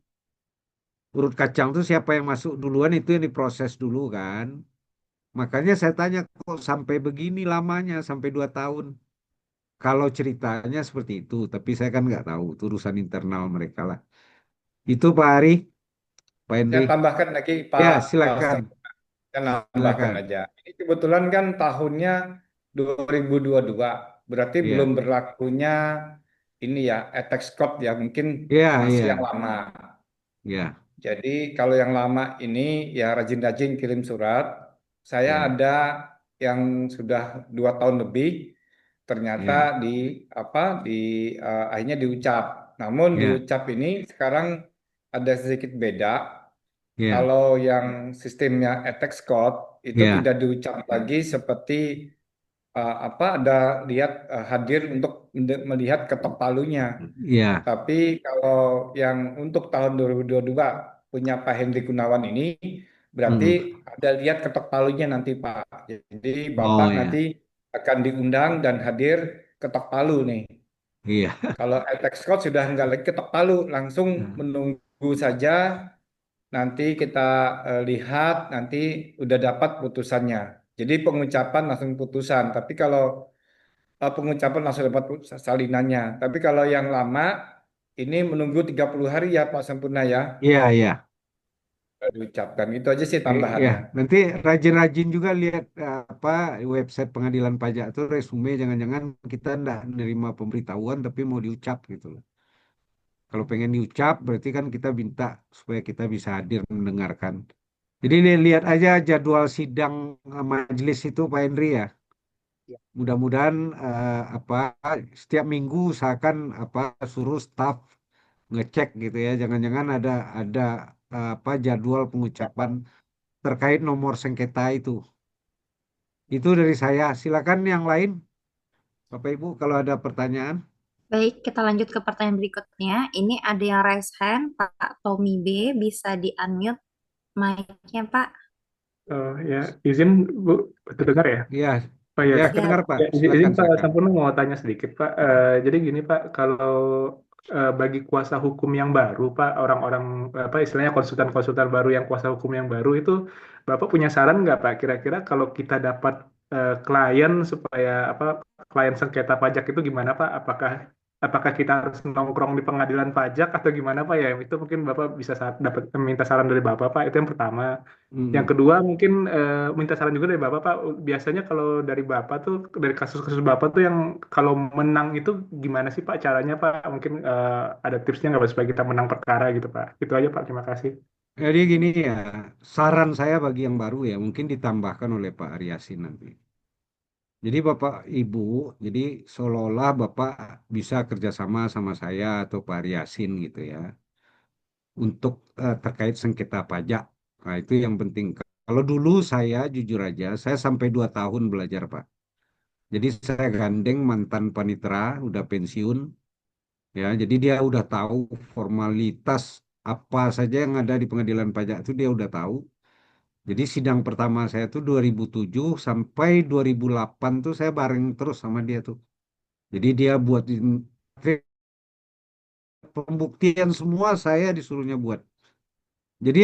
Urut kacang tuh siapa yang masuk duluan itu yang diproses dulu kan. Makanya saya tanya kok sampai begini lamanya, sampai 2 tahun. Kalau ceritanya seperti itu, tapi saya kan nggak tahu, itu urusan internal mereka lah. Itu Pak Ari, Pak Henry. Saya tambahkan lagi Ya, Pak silakan, Sempurna. Saya nambahkan silakan. aja. Ini kebetulan kan tahunnya 2022, berarti belum Iya, berlakunya ini ya, tax code ya, mungkin iya, masih yang iya, lama. iya, Jadi kalau yang lama ini ya rajin-rajin kirim surat. Saya iya, ada yang sudah 2 tahun lebih, ternyata iya, di apa di akhirnya diucap. Namun iya, diucap ini sekarang ada sedikit beda. iya, Kalau yang sistemnya Apex Code itu iya, tidak diucap lagi seperti ada lihat hadir untuk melihat ketok palunya. iya, Tapi kalau yang untuk tahun 2022 punya Pak Hendri Gunawan ini berarti hmm. ada lihat ketok palunya nanti Pak. Jadi Bapak Oh nanti ya, akan diundang dan hadir ketok palu nih. iya, Kalau Apex Code sudah nggak lagi ketok palu, langsung nah, menunggu saja. Nanti kita lihat nanti udah dapat putusannya. Jadi pengucapan langsung putusan. Tapi kalau pengucapan langsung dapat salinannya. Tapi kalau yang lama ini menunggu 30 hari ya Pak Sempurna ya. iya, iya. Baru diucapkan. Itu aja sih Ya, tambahannya. nanti rajin-rajin juga lihat apa website pengadilan pajak tuh resume jangan-jangan kita ndak menerima pemberitahuan tapi mau diucap gitu loh. Kalau pengen diucap berarti kan kita minta supaya kita bisa hadir mendengarkan. Jadi lihat aja jadwal sidang majelis itu Pak Henry ya. ya. Mudah-mudahan apa setiap minggu usahakan apa suruh staf ngecek gitu ya. Jangan-jangan ada apa jadwal pengucapan terkait nomor sengketa itu. Itu dari saya. Silakan yang lain, Bapak Ibu, kalau ada pertanyaan. Baik, kita lanjut ke pertanyaan berikutnya. Ini ada yang raise hand, Pak Tommy B. Bisa di-unmute mic-nya, Pak. Ya, izin Bu, terdengar ya? Ya, Oh ya, ya Kak. kedengar Siap. Pak. Ya, izin Silakan, Pak silakan. Sampurno mau tanya sedikit Pak. Jadi gini Pak, kalau bagi kuasa hukum yang baru Pak, orang-orang apa istilahnya konsultan-konsultan baru yang kuasa hukum yang baru itu, Bapak punya saran nggak Pak? Kira-kira kalau kita dapat klien supaya apa klien sengketa pajak itu gimana Pak? Apakah apakah kita harus nongkrong di pengadilan pajak atau gimana Pak ya? Itu mungkin Bapak bisa dapat minta saran dari Bapak Pak. Itu yang pertama. Yang Mm-mm. kedua mungkin minta saran juga dari Bapak Pak. Biasanya kalau dari Bapak tuh dari kasus-kasus Bapak tuh yang kalau menang itu gimana sih Pak caranya Pak? Mungkin ada tipsnya nggak Pak supaya kita menang perkara gitu Pak? Itu aja Pak. Terima kasih. Jadi gini ya, saran saya bagi yang baru ya, mungkin ditambahkan oleh Pak Aryasin nanti. Jadi Bapak Ibu, jadi seolah-olah Bapak bisa kerjasama sama saya atau Pak Aryasin gitu ya, untuk terkait sengketa pajak. Nah itu yang penting. Kalau dulu saya jujur aja, saya sampai 2 tahun belajar Pak. Jadi saya gandeng mantan panitera, udah pensiun, ya. Jadi dia udah tahu formalitas apa saja yang ada di pengadilan pajak itu dia udah tahu. Jadi sidang pertama saya tuh 2007 sampai 2008 tuh saya bareng terus sama dia tuh. Jadi dia buatin pembuktian semua saya disuruhnya buat. Jadi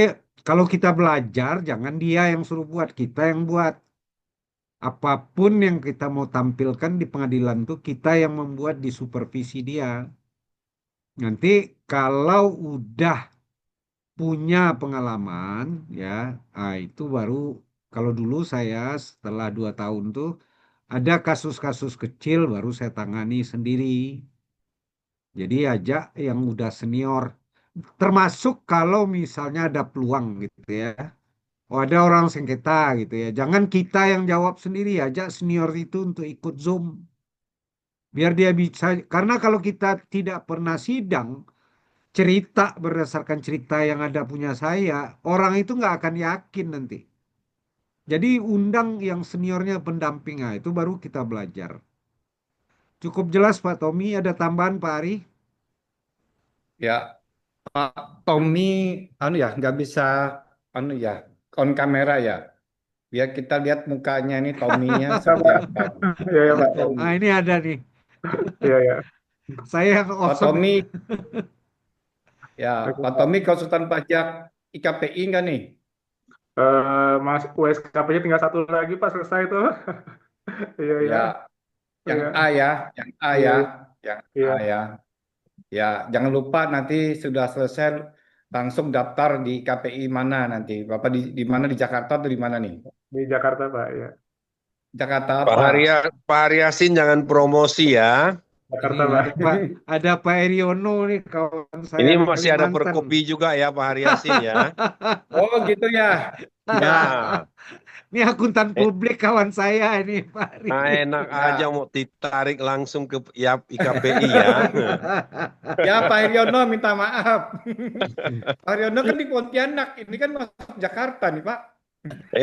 kalau kita belajar jangan dia yang suruh buat, kita yang buat. Apapun yang kita mau tampilkan di pengadilan tuh kita yang membuat di supervisi dia. Nanti kalau udah punya pengalaman ya, itu baru kalau dulu saya setelah 2 tahun tuh ada kasus-kasus kecil baru saya tangani sendiri. Jadi ajak yang udah senior. Termasuk kalau misalnya ada peluang gitu ya. Oh ada orang sengketa gitu ya. Jangan kita yang jawab sendiri, ajak senior itu untuk ikut Zoom. Biar dia bisa, karena kalau kita tidak pernah sidang, cerita berdasarkan cerita yang ada punya saya, orang itu nggak akan yakin nanti. Jadi undang yang seniornya pendamping, itu baru kita belajar. Cukup jelas Pak Tommy, ada tambahan Pak Ari? Ya, Pak Tommy, anu ya, nggak bisa, anu ya, on kamera ya. Biar kita lihat mukanya ini Tommy-nya Ya seperti Pak. apa ini. Ya ya Pak Pak. Tommy. Ini ada nih. Ya ya. Saya yang Pak awesome ini. Tommy, ya, Oke, Pak Tommy Pak. konsultan pajak IKPI nggak nih? Mas USKP-nya tinggal satu lagi Pak selesai tuh. Iya ya. Ya, yang Iya. A ya, yang A Iya ya, iya. yang A Iya. ya. Ya, jangan lupa nanti sudah selesai langsung daftar di KPI mana nanti. Bapak di mana, di Jakarta atau di mana nih? Di Jakarta Pak ya. Jakarta Pak apa? Pak Aryasin jangan promosi ya. Ini Jakarta Pak. ada Pak Eriono nih kawan saya Ini di masih ada Kalimantan. perkopi juga ya Pak Aryasin ya. Oh gitu ya. Ya, Ya, Ini akuntan eh, publik kawan saya ini Pak Ari. enak aja ya. mau ditarik langsung ke ya, IKPI ya. Ya, Pak Haryono minta maaf. Pak Haryono kan di Pontianak, ini kan masuk Jakarta nih, Pak.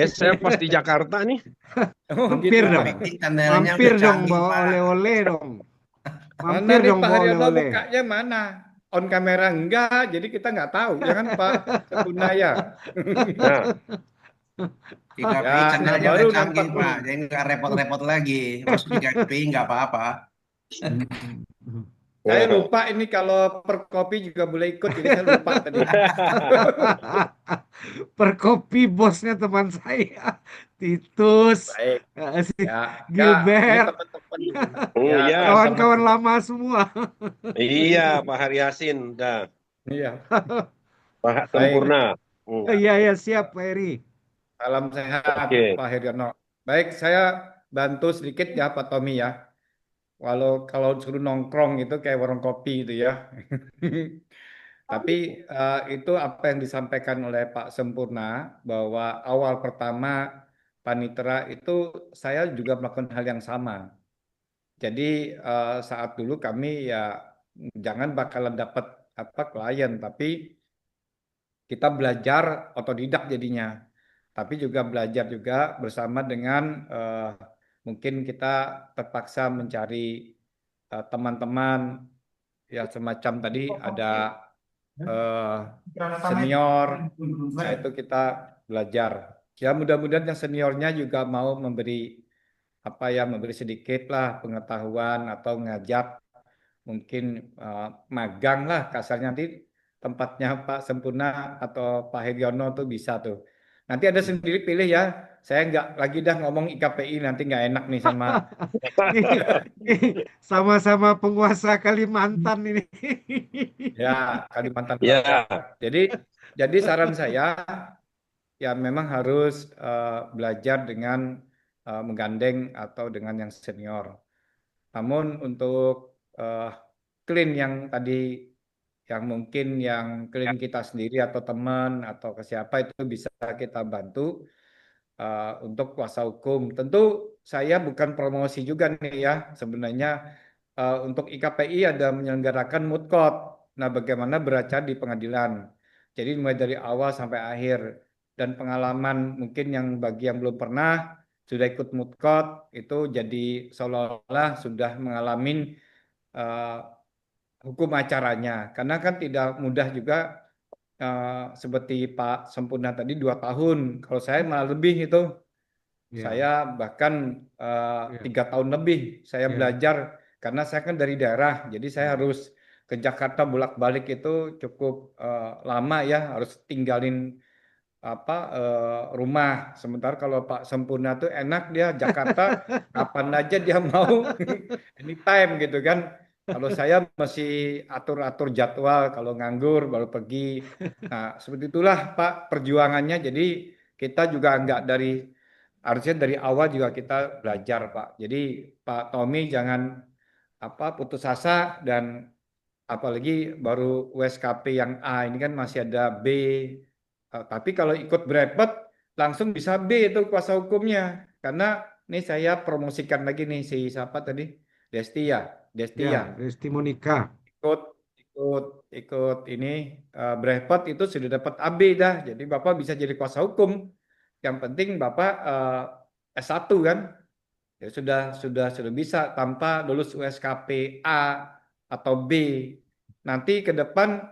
Saya pas di Jakarta nih. Oh Mampir gitu, dong. Pak. Tapi kameranya Mampir udah dong canggih, bawa Pak. oleh-oleh dong. Mana Mampir nih dong Pak bawa Haryono oleh-oleh. bukanya mana? On kamera enggak, jadi kita nggak tahu. Jangan Pak Gunaya. Nah, IKPI Ya, yang channelnya baru udah nampak canggih, Pak. nih. Jadi nggak repot-repot lagi. Masuk IKPI nggak apa-apa. Saya lupa ini kalau per kopi juga boleh ikut, jadi saya lupa tadi. Perkopi bosnya teman saya. Titus, Baik, si ya, ya, ini Gilbert, teman-teman. oh Ya, iya, kawan-kawan teman-teman. lama semua. iya Pak Haryasin, dah Iya, Pak baik. sempurna. Iya, iya, siap Pak Eri. Salam sehat, Oke. Pak Haryono. Baik, saya bantu sedikit ya, Pak Tommy ya. Walau kalau suruh nongkrong itu kayak warung kopi itu ya. Tapi itu apa yang disampaikan oleh Pak Sempurna bahwa awal pertama panitera itu saya juga melakukan hal yang sama. Jadi saat dulu kami ya jangan bakalan dapat apa klien, tapi kita belajar otodidak jadinya. Tapi juga belajar juga bersama dengan mungkin kita terpaksa mencari teman-teman ya semacam tadi ada eh, senior, nah itu kita belajar. Ya mudah-mudahan yang seniornya juga mau memberi apa ya memberi sedikit lah pengetahuan atau ngajak mungkin magang lah kasarnya nanti tempatnya Pak Sempurna atau Pak Hegiono tuh bisa tuh Nanti ada sendiri pilih ya. Saya nggak lagi dah ngomong IKPI, nanti nggak enak nih sama Sama-sama penguasa Kalimantan ini. ya Kalimantan Ya, Barat. Jadi saran saya ya memang harus belajar dengan menggandeng atau dengan yang senior. Namun untuk clean yang tadi, yang mungkin yang clean kita sendiri atau teman atau ke siapa itu bisa kita bantu untuk kuasa hukum. Tentu saya bukan promosi juga nih ya. Sebenarnya untuk IKPI ada menyelenggarakan moot court. Nah, bagaimana beracara di pengadilan. Jadi mulai dari awal sampai akhir. Dan pengalaman mungkin yang bagi yang belum pernah sudah ikut moot court itu jadi seolah-olah sudah mengalami eh, hukum acaranya. Karena kan tidak mudah juga seperti Pak Sempurna tadi 2 tahun. Kalau saya malah lebih itu. Ya, Saya bahkan ya, 3 tahun lebih saya ya. belajar karena saya kan dari daerah, jadi saya harus ke Jakarta bolak-balik itu cukup lama ya, harus tinggalin apa rumah. Sementara kalau Pak Sempurna tuh enak, dia Jakarta kapan aja dia mau, anytime gitu kan. Kalau saya masih atur-atur jadwal, kalau nganggur baru pergi. Nah, seperti itulah Pak perjuangannya. Jadi kita juga nggak dari, harusnya dari awal juga kita belajar Pak. Jadi Pak Tommy jangan putus asa, dan apalagi baru USKP yang A ini kan masih ada B. Tapi kalau ikut brevet langsung bisa B itu kuasa hukumnya. Karena ini saya promosikan lagi nih si siapa tadi? Desti ya, Desti Ya, ya. Resti Monica. Ikut ikut ikut ini brevet itu sudah dapat AB dah. Jadi Bapak bisa jadi kuasa hukum. Yang penting Bapak S1 kan. Ya sudah bisa tanpa lulus USKP A atau B. Nanti ke depan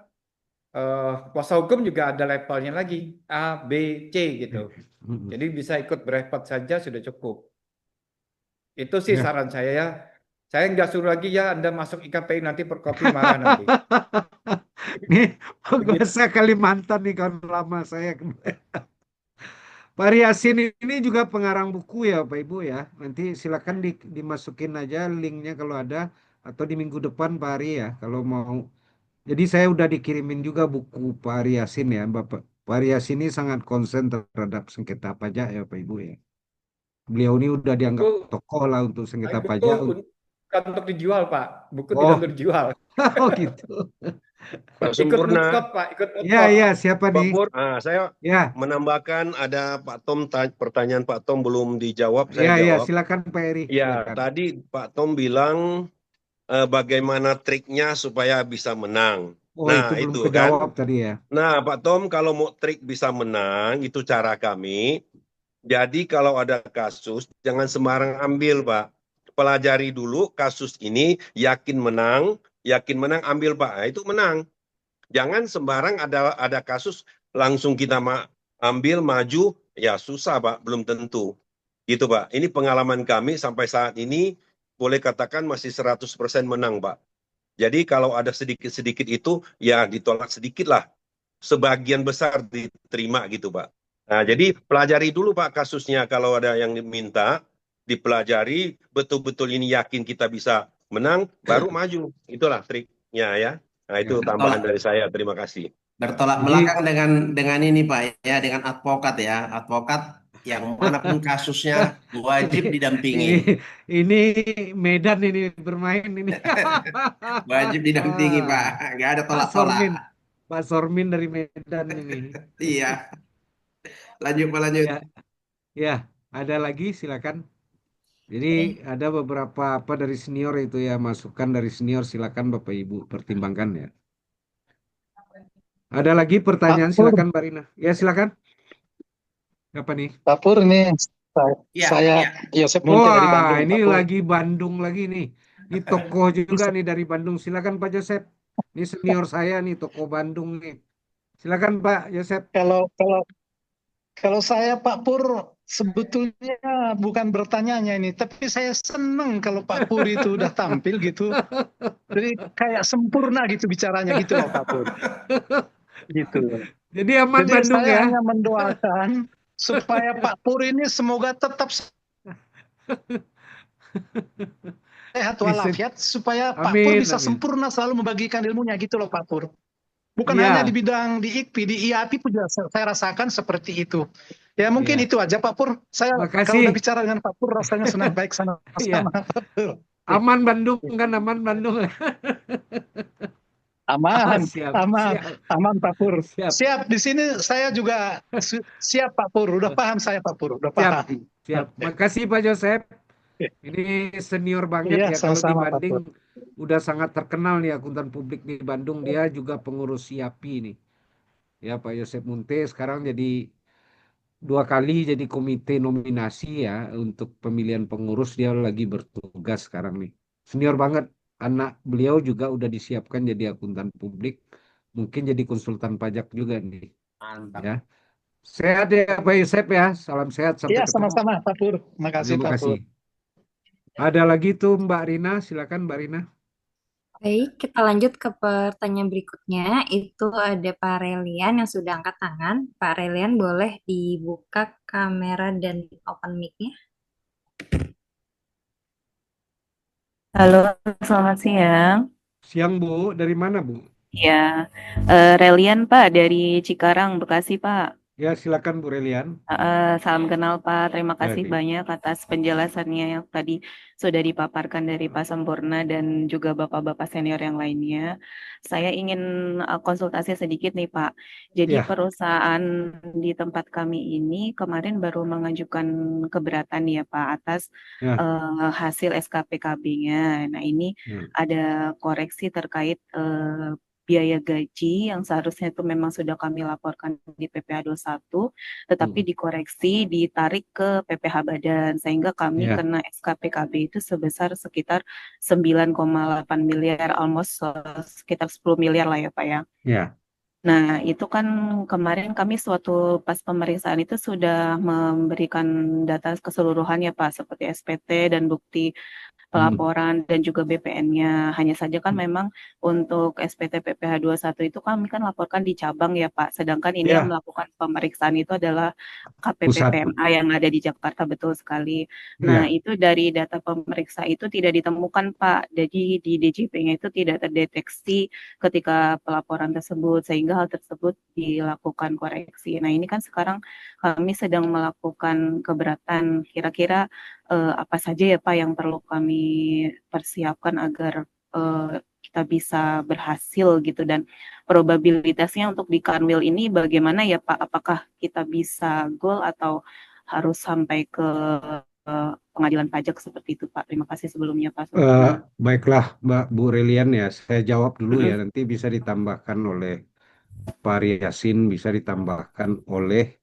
kuasa hukum juga ada levelnya lagi, A, B, C gitu. Jadi bisa ikut brevet saja sudah cukup. Itu sih Ya. saran saya ya. Saya nggak suruh lagi ya Anda masuk IKPI, nanti Perkopi marah nanti. Nih, penguasa Kalimantan nih kawan lama saya. Pak Ari Yasin ini juga pengarang buku ya Pak Ibu ya. Nanti silakan dimasukin aja linknya kalau ada, atau di minggu depan Pak Ari ya kalau mau. Jadi saya udah dikirimin juga buku Pak Ari Yasin ya Bapak. Pak Ari Yasin ini sangat konsen terhadap sengketa pajak ya Pak Ibu ya. Beliau ini udah dianggap Buku, tokoh lah untuk sengketa buku pajak. bukan untuk dijual Pak, buku tidak Oh, untuk dijual. oh gitu. Pak Ikut Sempurna, bookshop Pak, ikut Ya, bookshop. ya, siapa Pak nih? Pur, saya Ya, menambahkan ada Pak Tom, pertanyaan Pak Tom belum dijawab, saya ya, ya, jawab. silakan Pak Eri, Ya, silakan. tadi Pak Tom bilang bagaimana triknya supaya bisa menang. Oh, Nah, itu belum itu kan. kejawab tadi ya. Nah, Pak Tom, kalau mau trik bisa menang, itu cara kami. Jadi kalau ada kasus, jangan sembarang ambil, Pak. Pelajari dulu kasus ini, yakin menang, ambil, Pak. Nah, itu menang. Jangan sembarang ada kasus, langsung kita ambil, maju, ya susah, Pak. Belum tentu. Gitu, Pak. Ini pengalaman kami sampai saat ini, boleh katakan masih 100% menang, Pak. Jadi kalau ada sedikit-sedikit itu, ya ditolak sedikit lah. Sebagian besar diterima gitu, Pak. Nah, jadi pelajari dulu, Pak, kasusnya. Kalau ada yang diminta, dipelajari, betul-betul ini yakin kita bisa menang, baru maju. Itulah triknya ya. Nah, itu tambahan dari saya. Terima kasih. Bertolak Jadi, belakang dengan ini Pak ya, dengan advokat ya. Advokat yang manapun kasusnya wajib didampingi. ini Medan ini bermain ini. Wajib didampingi Pak. Ah, Nggak ada Pak tolak-tolak. Sormin, Pak Sormin dari Medan ini. Iya. Lanjut Pak, lanjut. Ya, ya, ada lagi silakan. Jadi ada beberapa apa dari senior itu ya, masukan dari senior, silakan Bapak Ibu pertimbangkan ya. Ada lagi pertanyaan, Pak Pur, silakan Mbak Rina. Ya silakan. Apa nih? Pak Pur ini Iya, saya iya. Yosep Munte dari Wah, Bandung, ini Pak Pur. lagi Bandung lagi nih. Ini tokoh juga nih dari Bandung. Silakan Pak Josep. Ini senior saya nih, tokoh Bandung nih. Silakan Pak Josep. Kalau kalau kalau saya Pak Pur sebetulnya bukan bertanyanya ini, tapi saya seneng kalau Pak Pur itu udah tampil gitu. Jadi kayak sempurna gitu bicaranya gitu loh Pak Pur. Gitu. Jadi aman Jadi Bandung saya ya. hanya mendoakan supaya Pak Pur ini semoga tetap sehat Di walafiat, supaya Pak Pur Amin, bisa amin. sempurna selalu membagikan ilmunya gitu loh Pak Pur. Bukan hanya di Iya, bidang di IKPI, di IAP pun juga saya rasakan seperti itu. Ya mungkin iya. itu aja Pak Pur. Saya kalau udah Makasih. bicara dengan Pak Pur rasanya senang baik Iya. sama-sama Pak Pur. Aman Bandung kan, aman Bandung. Oh, Aman, siap, aman, siap, aman Pak Pur. siap, Siap, di sini saya juga siap Pak Pur. Udah paham saya Pak Pur, udah siap, paham. siap. Makasih Pak Joseph. Ini senior banget Iya, ya kalau sama-sama Pak dibanding Pur. udah sangat terkenal nih akuntan publik di Bandung. Dia juga pengurus SIAPI nih. Ya Pak Joseph Munte sekarang jadi 2 kali jadi komite nominasi ya untuk pemilihan pengurus. Dia lagi bertugas sekarang nih. Senior banget. Anak beliau juga udah disiapkan jadi akuntan publik. Mungkin jadi konsultan pajak juga nih. Mantap. Ya. Sehat ya Pak Yosep ya. Salam sehat sampai Iya, ketemu. sama-sama Pak Pur. Makasih Terima Pak kasih. Pur. Ada lagi tuh Mbak Rina, silakan Mbak Rina. Baik, kita lanjut ke pertanyaan berikutnya. Itu ada Pak Relian yang sudah angkat tangan. Pak Relian boleh dibuka kamera dan open mic-nya. Halo, selamat siang. Siang Bu, dari mana Bu? Ya, Relian Pak dari Cikarang, Bekasi Pak. Ya silakan Bu Relian. Salam kenal Pak, terima kasih Jadi, banyak atas penjelasannya yang tadi sudah dipaparkan dari Pak Sempurna dan juga Bapak-Bapak senior yang lainnya. Saya ingin konsultasi sedikit nih Pak. Jadi ya, perusahaan di tempat kami ini kemarin baru mengajukan keberatan ya Pak atas ya, hasil SKPKB-nya. Nah ini ya. ada koreksi terkait biaya gaji yang seharusnya itu memang sudah kami laporkan di PPh 21, tetapi dikoreksi ditarik ke PPh Badan sehingga kami Ya, kena SKPKB itu sebesar sekitar 9,8 miliar, almost sekitar 10 miliar lah ya Pak ya. ya. Nah, itu kan kemarin kami suatu pas pemeriksaan itu sudah memberikan data keseluruhannya Pak, seperti SPT dan bukti pelaporan dan juga BPN-nya. Hanya saja kan memang untuk SPT PPh 21 itu kami kan laporkan di cabang ya Pak. Sedangkan ini yang Ya, melakukan pemeriksaan itu adalah KPP pusat Bu. PMA yang ada di Jakarta, betul sekali. Nah, Ya, itu dari data pemeriksa itu tidak ditemukan Pak. Jadi di DJP-nya itu tidak terdeteksi ketika pelaporan tersebut sehingga hal tersebut dilakukan koreksi. Nah, ini kan sekarang kami sedang melakukan keberatan. Kira-kira apa saja ya Pak yang perlu kami persiapkan agar kita bisa berhasil gitu, dan probabilitasnya untuk di Kanwil ini bagaimana ya Pak? Apakah kita bisa goal atau harus sampai ke pengadilan pajak seperti itu Pak? Terima kasih sebelumnya Pak Sempurna. baiklah Mbak Bu Relian ya. Saya jawab dulu ya. Nanti bisa ditambahkan oleh Pak Yasin, bisa ditambahkan oleh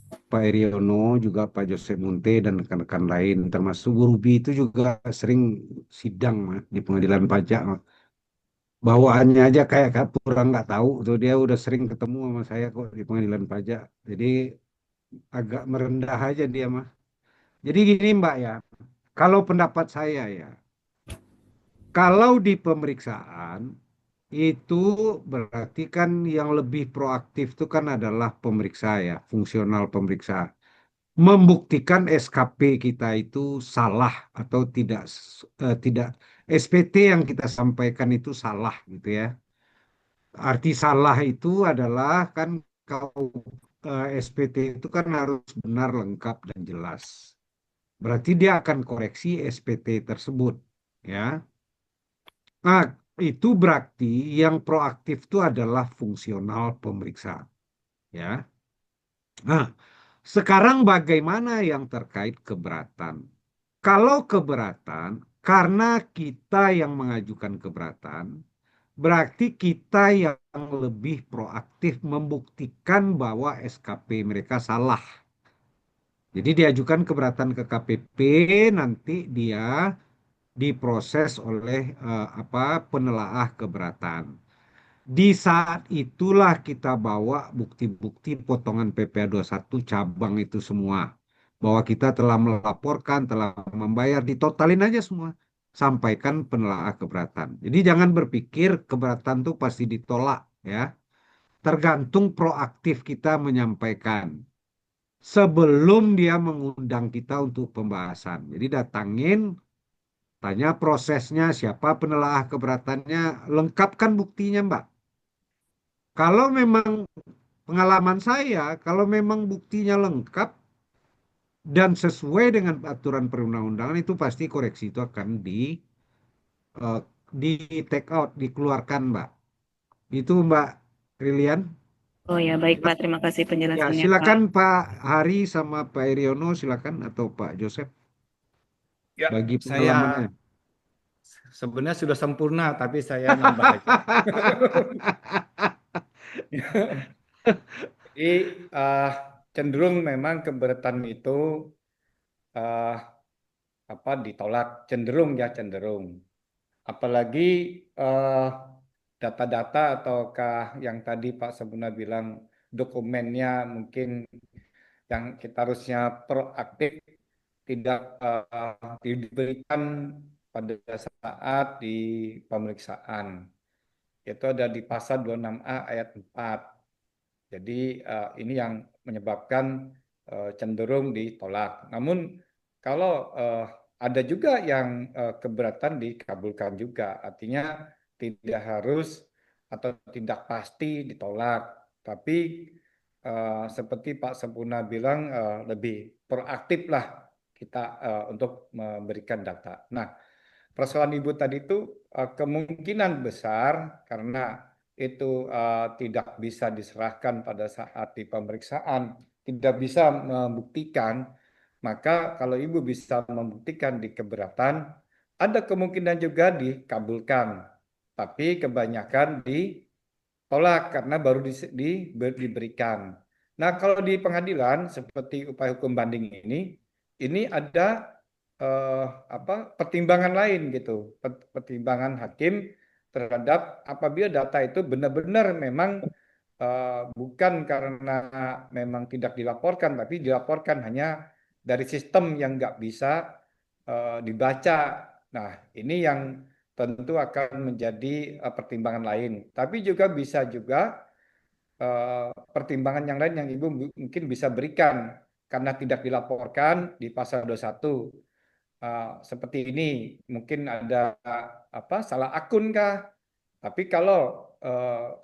Pak Eriono, juga Pak Joseph Munte dan rekan-rekan lain. Termasuk Bu Ruby itu juga sering sidang di pengadilan pajak. Bawaannya aja kayak kurang nggak tahu tuh, dia udah sering ketemu sama saya kok di pengadilan pajak. Jadi agak merendah aja dia mah. Jadi gini Mbak ya, kalau pendapat saya ya, kalau di pemeriksaan itu berarti kan yang lebih proaktif itu kan adalah pemeriksa ya, fungsional pemeriksa. Membuktikan SKP kita itu salah atau tidak SPT yang kita sampaikan itu salah gitu ya. Arti salah itu adalah kan kalau SPT itu kan harus benar, lengkap dan jelas. Berarti dia akan koreksi SPT tersebut, ya. Nah, itu berarti yang proaktif itu adalah fungsional pemeriksa, ya. Nah, sekarang bagaimana yang terkait keberatan? Kalau keberatan, karena kita yang mengajukan keberatan, berarti kita yang lebih proaktif membuktikan bahwa SKP mereka salah. Jadi diajukan keberatan ke KPP, nanti dia diproses oleh penelaah keberatan. Di saat itulah kita bawa bukti-bukti potongan PPh 21 cabang itu semua. Bahwa kita telah melaporkan, telah membayar, ditotalin aja semua. Sampaikan penelaah keberatan. Jadi jangan berpikir keberatan itu pasti ditolak ya. Tergantung proaktif kita menyampaikan. sebelum dia mengundang kita untuk pembahasan. Jadi datangin, tanya prosesnya, siapa penelaah keberatannya, lengkapkan buktinya, Mbak. Kalau memang pengalaman saya, kalau memang buktinya lengkap dan sesuai dengan aturan perundang-undangan, itu pasti koreksi itu akan eh, di take out, dikeluarkan, Mbak. Itu Mbak Brilian. Oh ya, baik Pak, terima kasih Ya, penjelasannya Pak. silakan Pak Hari sama Pak Iryono, silakan, atau Pak Joseph Ya, bagi saya pengalamannya. sebenarnya sudah sempurna, tapi saya nambah aja. Jadi eh, cenderung memang keberatan itu eh, ditolak, cenderung ya cenderung. Apalagi eh, data-data ataukah yang tadi Pak Sabuna bilang dokumennya mungkin yang kita harusnya proaktif tidak diberikan pada saat di pemeriksaan. Itu ada di pasal 26A ayat 4. Jadi ini yang menyebabkan cenderung ditolak. Namun kalau ada juga yang keberatan dikabulkan juga, artinya tidak harus atau tidak pasti ditolak, tapi seperti Pak Sempurna bilang lebih proaktif lah kita untuk memberikan data. Nah, persoalan Ibu tadi itu kemungkinan besar karena itu tidak bisa diserahkan pada saat di pemeriksaan, tidak bisa membuktikan, maka kalau Ibu bisa membuktikan di keberatan, ada kemungkinan juga dikabulkan, tapi kebanyakan ditolak karena baru diberikan. Nah, kalau di pengadilan seperti upaya hukum banding ini ada pertimbangan lain gitu, pertimbangan hakim terhadap apabila data itu benar-benar memang bukan karena memang tidak dilaporkan, tapi dilaporkan hanya dari sistem yang nggak bisa dibaca. Nah, ini yang tentu akan menjadi pertimbangan lain. Tapi juga bisa juga pertimbangan yang lain yang Ibu mungkin bisa berikan karena tidak dilaporkan di pasal 21. Seperti ini, mungkin ada salah akun kah? Tapi kalau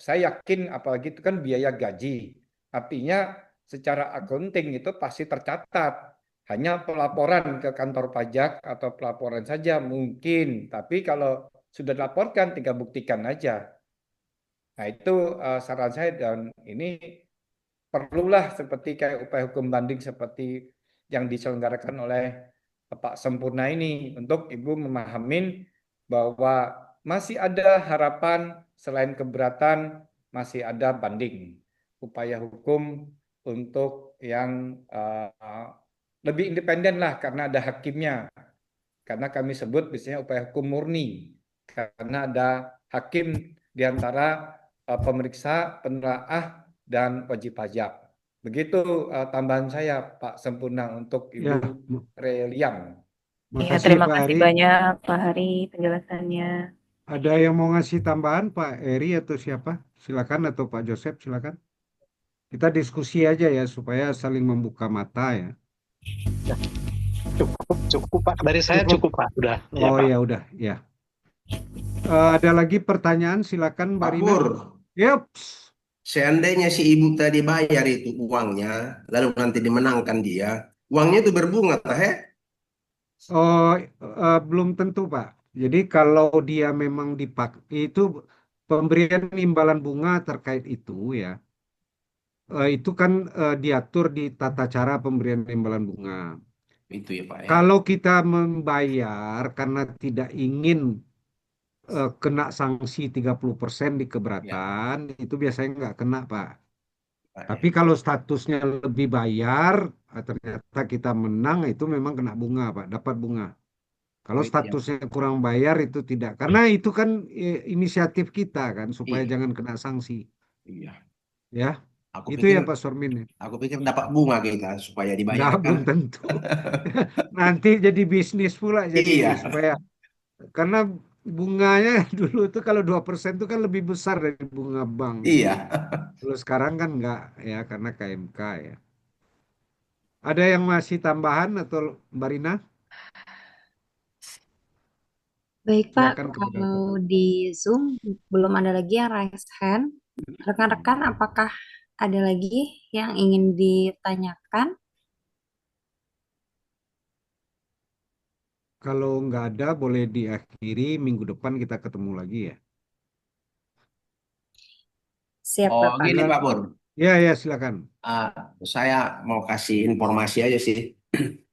saya yakin, apalagi itu kan biaya gaji, artinya secara akunting itu pasti tercatat. Hanya pelaporan ke kantor pajak atau pelaporan saja mungkin, tapi kalau sudah dilaporkan tinggal buktikan aja. Nah, itu saran saya, dan ini perlulah seperti kayak upaya hukum banding seperti yang diselenggarakan oleh Pak Sempurna ini untuk Ibu memahamin bahwa masih ada harapan selain keberatan, masih ada banding upaya hukum untuk yang lebih independen lah karena ada hakimnya. Karena kami sebut biasanya upaya hukum murni karena ada hakim di antara pemeriksa, penelaah, dan wajib pajak. Begitu tambahan saya, Pak Sempurna, untuk Ya, Ibu Relian. Iya, makasih terima Pak kasih Ari. banyak Pak Hari penjelasannya. Ada yang mau ngasih tambahan, Pak Eri atau siapa? Silakan, atau Pak Joseph, silakan. Kita diskusi aja ya supaya saling membuka mata ya. Ya, cukup Pak. Dari saya Cukup. cukup Pak. Udah. Ya Oh Pak. ya udah ya. Ada lagi pertanyaan, silakan Mbak Pak Rina. Pur, Yups. seandainya si ibu tadi bayar itu uangnya, lalu nanti dimenangkan dia, uangnya itu berbunga, tah he? Oh, belum tentu Pak. Jadi kalau dia memang itu pemberian imbalan bunga terkait itu ya, itu kan diatur di tata cara pemberian imbalan bunga. Itu ya Pak ya. Kalau kita membayar karena tidak ingin kena sanksi 30% di Ya, keberatan, itu biasanya nggak kena, Pak. Pak Tapi ya. kalau statusnya lebih bayar, ternyata kita menang, itu memang kena bunga, Pak, dapat bunga. Kalau Oh itu yang statusnya kurang bayar itu tidak, karena itu kan inisiatif kita kan, supaya iya, jangan kena sanksi, iya. ya. Aku Itu pikir ya Pak Sormin. aku pikir dapat bunga kita supaya Nggak, dibayarkan. belum tentu. Nanti jadi bisnis pula jadinya, Iya, supaya karena bunganya dulu itu kalau 2% itu kan lebih besar dari bunga bank. iya. Kalau sekarang kan enggak ya, karena KMK ya. Ada yang masih tambahan atau Mbak Rina? Baik, Pak. Silakan kepada Kalau di Zoom belum ada lagi yang raise hand. Rekan-rekan, apakah ada lagi yang ingin ditanyakan? kalau nggak ada boleh diakhiri, minggu depan kita ketemu lagi ya. Siap, Oh, Bapak. gini Silakan. Pak Pur. Ya, silakan. Ah, saya mau kasih informasi aja sih.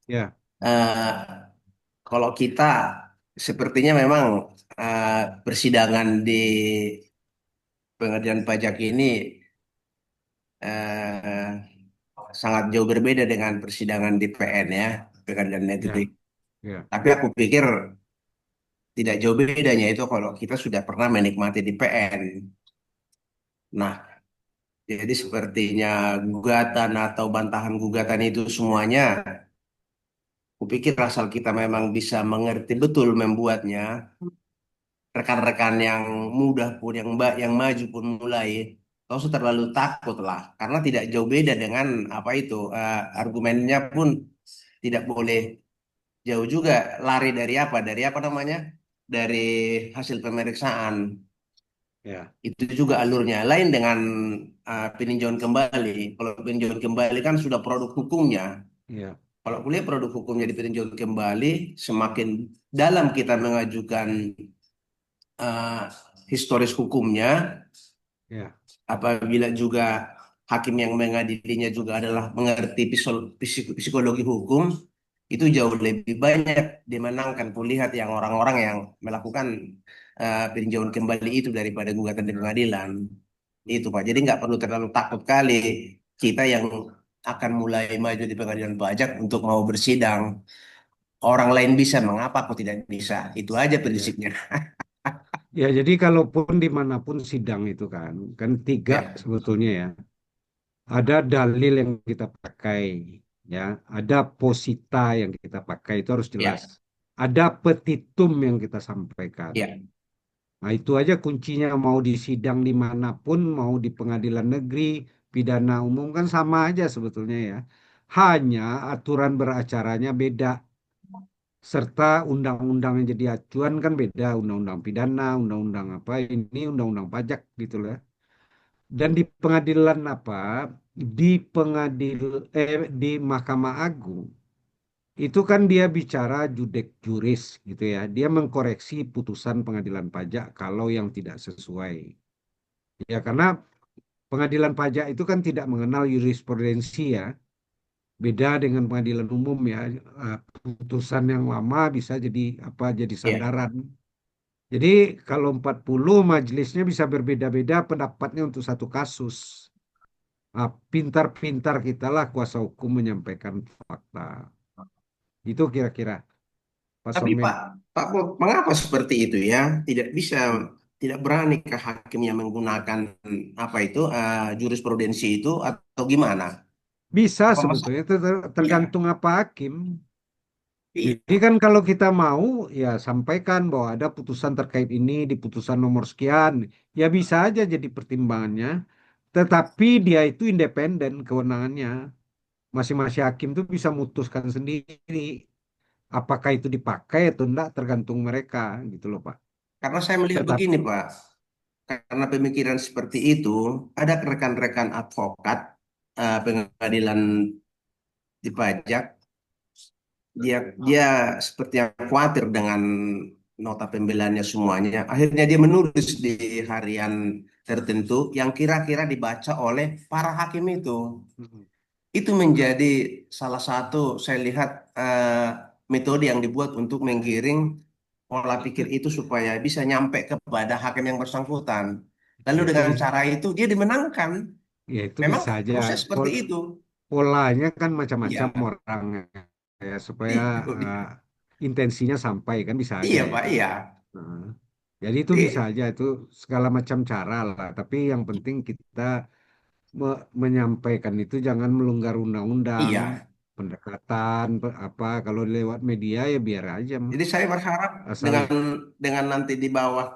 Ya, Eh, Kalau kita sepertinya memang persidangan di pengadilan pajak ini eh, sangat jauh berbeda dengan persidangan di PN ya, pengadilan negeri. ya, ya, Tapi aku pikir tidak jauh bedanya itu kalau kita sudah pernah menikmati di PN. Nah, jadi sepertinya gugatan atau bantahan gugatan itu semuanya, aku pikir asal kita memang bisa mengerti betul membuatnya, rekan-rekan yang muda pun yang maju pun mulai kau usah terlalu takut lah karena tidak jauh beda dengan apa itu argumennya pun tidak boleh jauh juga lari dari apa namanya dari hasil pemeriksaan ya, itu juga alurnya lain dengan peninjauan kembali. Kalau peninjauan kembali kan sudah produk hukumnya. ya, Kalau kuliah produk hukumnya di peninjauan kembali semakin dalam kita mengajukan eh, historis hukumnya. ya, Apabila juga hakim yang mengadilinya juga adalah mengerti psikologi hukum, itu jauh lebih banyak dimenangkan kulihat yang orang-orang yang melakukan peninjauan kembali itu daripada gugatan di pengadilan. Itu Pak. Jadi nggak perlu terlalu takut kali kita yang akan mulai maju di pengadilan pajak untuk mau bersidang. Orang lain bisa, mengapa aku tidak bisa? Itu aja ya. prinsipnya. Ya, jadi kalaupun dimanapun sidang itu kan tiga Ya, sebetulnya ya. Ada dalil yang kita pakai, ya. Ada posita yang kita pakai itu harus jelas. ya, Ada petitum yang kita sampaikan. ya, Nah, itu aja kuncinya mau di sidang dimanapun, mau di pengadilan negeri, pidana umum kan sama aja sebetulnya ya. Hanya aturan beracaranya beda, serta undang-undang yang jadi acuan kan beda, undang-undang pidana, undang-undang apa ini, undang-undang pajak gitu lah. Dan di pengadilan apa, di Mahkamah Agung itu kan dia bicara judek juris gitu ya. Dia mengkoreksi putusan pengadilan pajak kalau yang tidak sesuai. Ya, karena pengadilan pajak itu kan tidak mengenal jurisprudensi ya. Beda dengan pengadilan umum ya. Putusan yang lama bisa jadi apa jadi ya. sandaran. Jadi kalau 40 majelisnya bisa berbeda-beda pendapatnya untuk satu kasus. Nah, pintar-pintar kita lah kuasa hukum menyampaikan fakta. Itu kira-kira Pak Tapi Somen. Pak Bob, mengapa seperti itu ya? Tidak bisa, tidak berani ke hakim yang menggunakan apa itu jurisprudensi itu atau gimana? Bisa Apa masalah? sebetulnya itu Iya, tergantung apa hakim. Jadi iya. kan kalau kita mau ya sampaikan bahwa ada putusan terkait ini di putusan nomor sekian, ya bisa aja jadi pertimbangannya. Tetapi dia itu independen kewenangannya. Masing-masing hakim tuh bisa memutuskan sendiri apakah itu dipakai atau enggak tergantung mereka gitu loh Pak. Karena saya melihat Tetapi begini Pak, karena pemikiran seperti itu, ada rekan-rekan advokat pengadilan di pajak, dia dia seperti yang khawatir dengan nota pembelaannya semuanya. Akhirnya dia menulis di harian tertentu yang kira-kira dibaca oleh para hakim itu. Itu menjadi salah satu saya lihat metode yang dibuat untuk menggiring pola pikir itu supaya bisa nyampe kepada hakim yang bersangkutan. Lalu ya itu dengan bisa, cara itu dia dimenangkan. ya itu Memang bisa aja. proses seperti itu. Polanya kan macam-macam Iya, orang ya supaya itu. intensinya sampai kan bisa aja Iya, Pak, itu. iya. Nah, jadi itu bisa Tapi, aja itu segala macam cara lah. Tapi yang penting kita menyampaikan itu jangan melanggar undang-undang, iya. pendekatan apa kalau lewat media ya biar aja Jadi saya berharap asal dengan nanti di bawah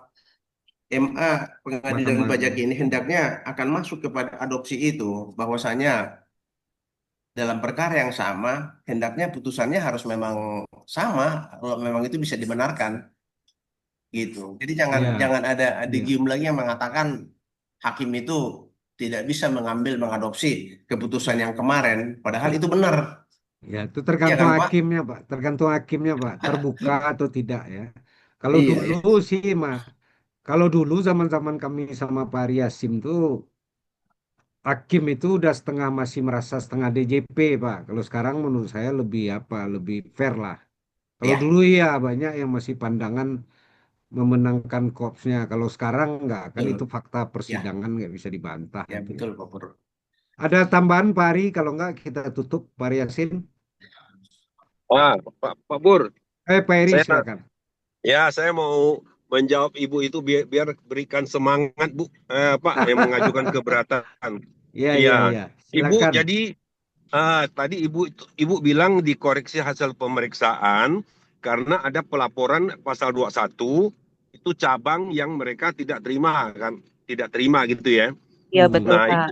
MA pengadilan Mahkamah pajak Agung. ini hendaknya akan masuk kepada adopsi itu bahwasanya dalam perkara yang sama, hendaknya putusannya harus memang sama kalau memang itu bisa dibenarkan gitu. Jadi jangan Ya, jangan ada ya, adigium lagi yang mengatakan hakim itu tidak bisa mengadopsi keputusan yang kemarin, padahal itu benar, ya, itu ya tergantung kan Pak? hakimnya, Pak. Tergantung hakimnya, Pak. Terbuka atau tidak ya. Kalau Iya, dulu iya. sih, kalau dulu zaman-zaman kami sama Pak Ari Yasin tuh, hakim itu udah setengah masih merasa setengah DJP, Pak. Kalau sekarang menurut saya lebih apa, lebih fair lah. Kalau Ya, dulu ya banyak yang masih pandangan memenangkan korpsnya. Kalau sekarang enggak, kan itu betul. fakta Ya, persidangan nggak bisa dibantah ya itu ya. betul Pak Pur. Ada tambahan Pak Ari? Kalau enggak kita tutup Pak Ari Yasin. Pak Pur, Pak Eri saya silakan. saya mau menjawab Ibu itu biar berikan semangat Bu, Pak yang mengajukan keberatan. Iya, iya, Iya, iya. Ibu Silakan. jadi tadi Ibu bilang dikoreksi hasil pemeriksaan karena ada pelaporan pasal 21 itu cabang yang mereka tidak terima kan, tidak terima gitu ya. Iya betul Nah, Pak.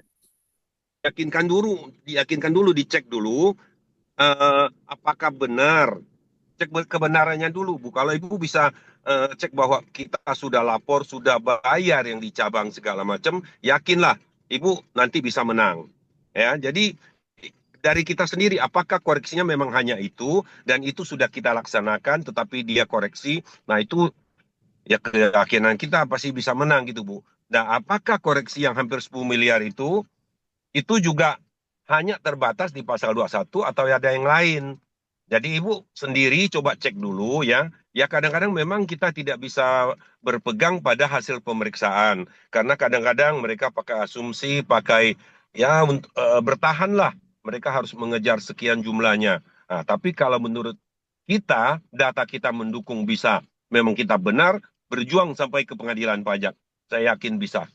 itu diyakinkan dulu, dicek dulu apakah benar, cek kebenarannya dulu Bu. Kalau Ibu bisa cek bahwa kita sudah lapor, sudah bayar yang di cabang segala macam, yakinlah Ibu nanti bisa menang. Ya, jadi dari kita sendiri apakah koreksinya memang hanya itu dan itu sudah kita laksanakan tetapi dia koreksi. Nah, itu ya keyakinan kita pasti bisa menang gitu Bu. Nah, apakah koreksi yang hampir 10 miliar itu juga hanya terbatas di pasal 21 atau ada yang lain. Jadi Ibu sendiri coba cek dulu ya. Ya kadang-kadang memang kita tidak bisa berpegang pada hasil pemeriksaan. Karena kadang-kadang mereka pakai asumsi, pakai ya bertahanlah. Mereka harus mengejar sekian jumlahnya. Nah, tapi kalau menurut kita, data kita mendukung bisa. Memang kita benar, berjuang sampai ke pengadilan pajak. Saya yakin bisa.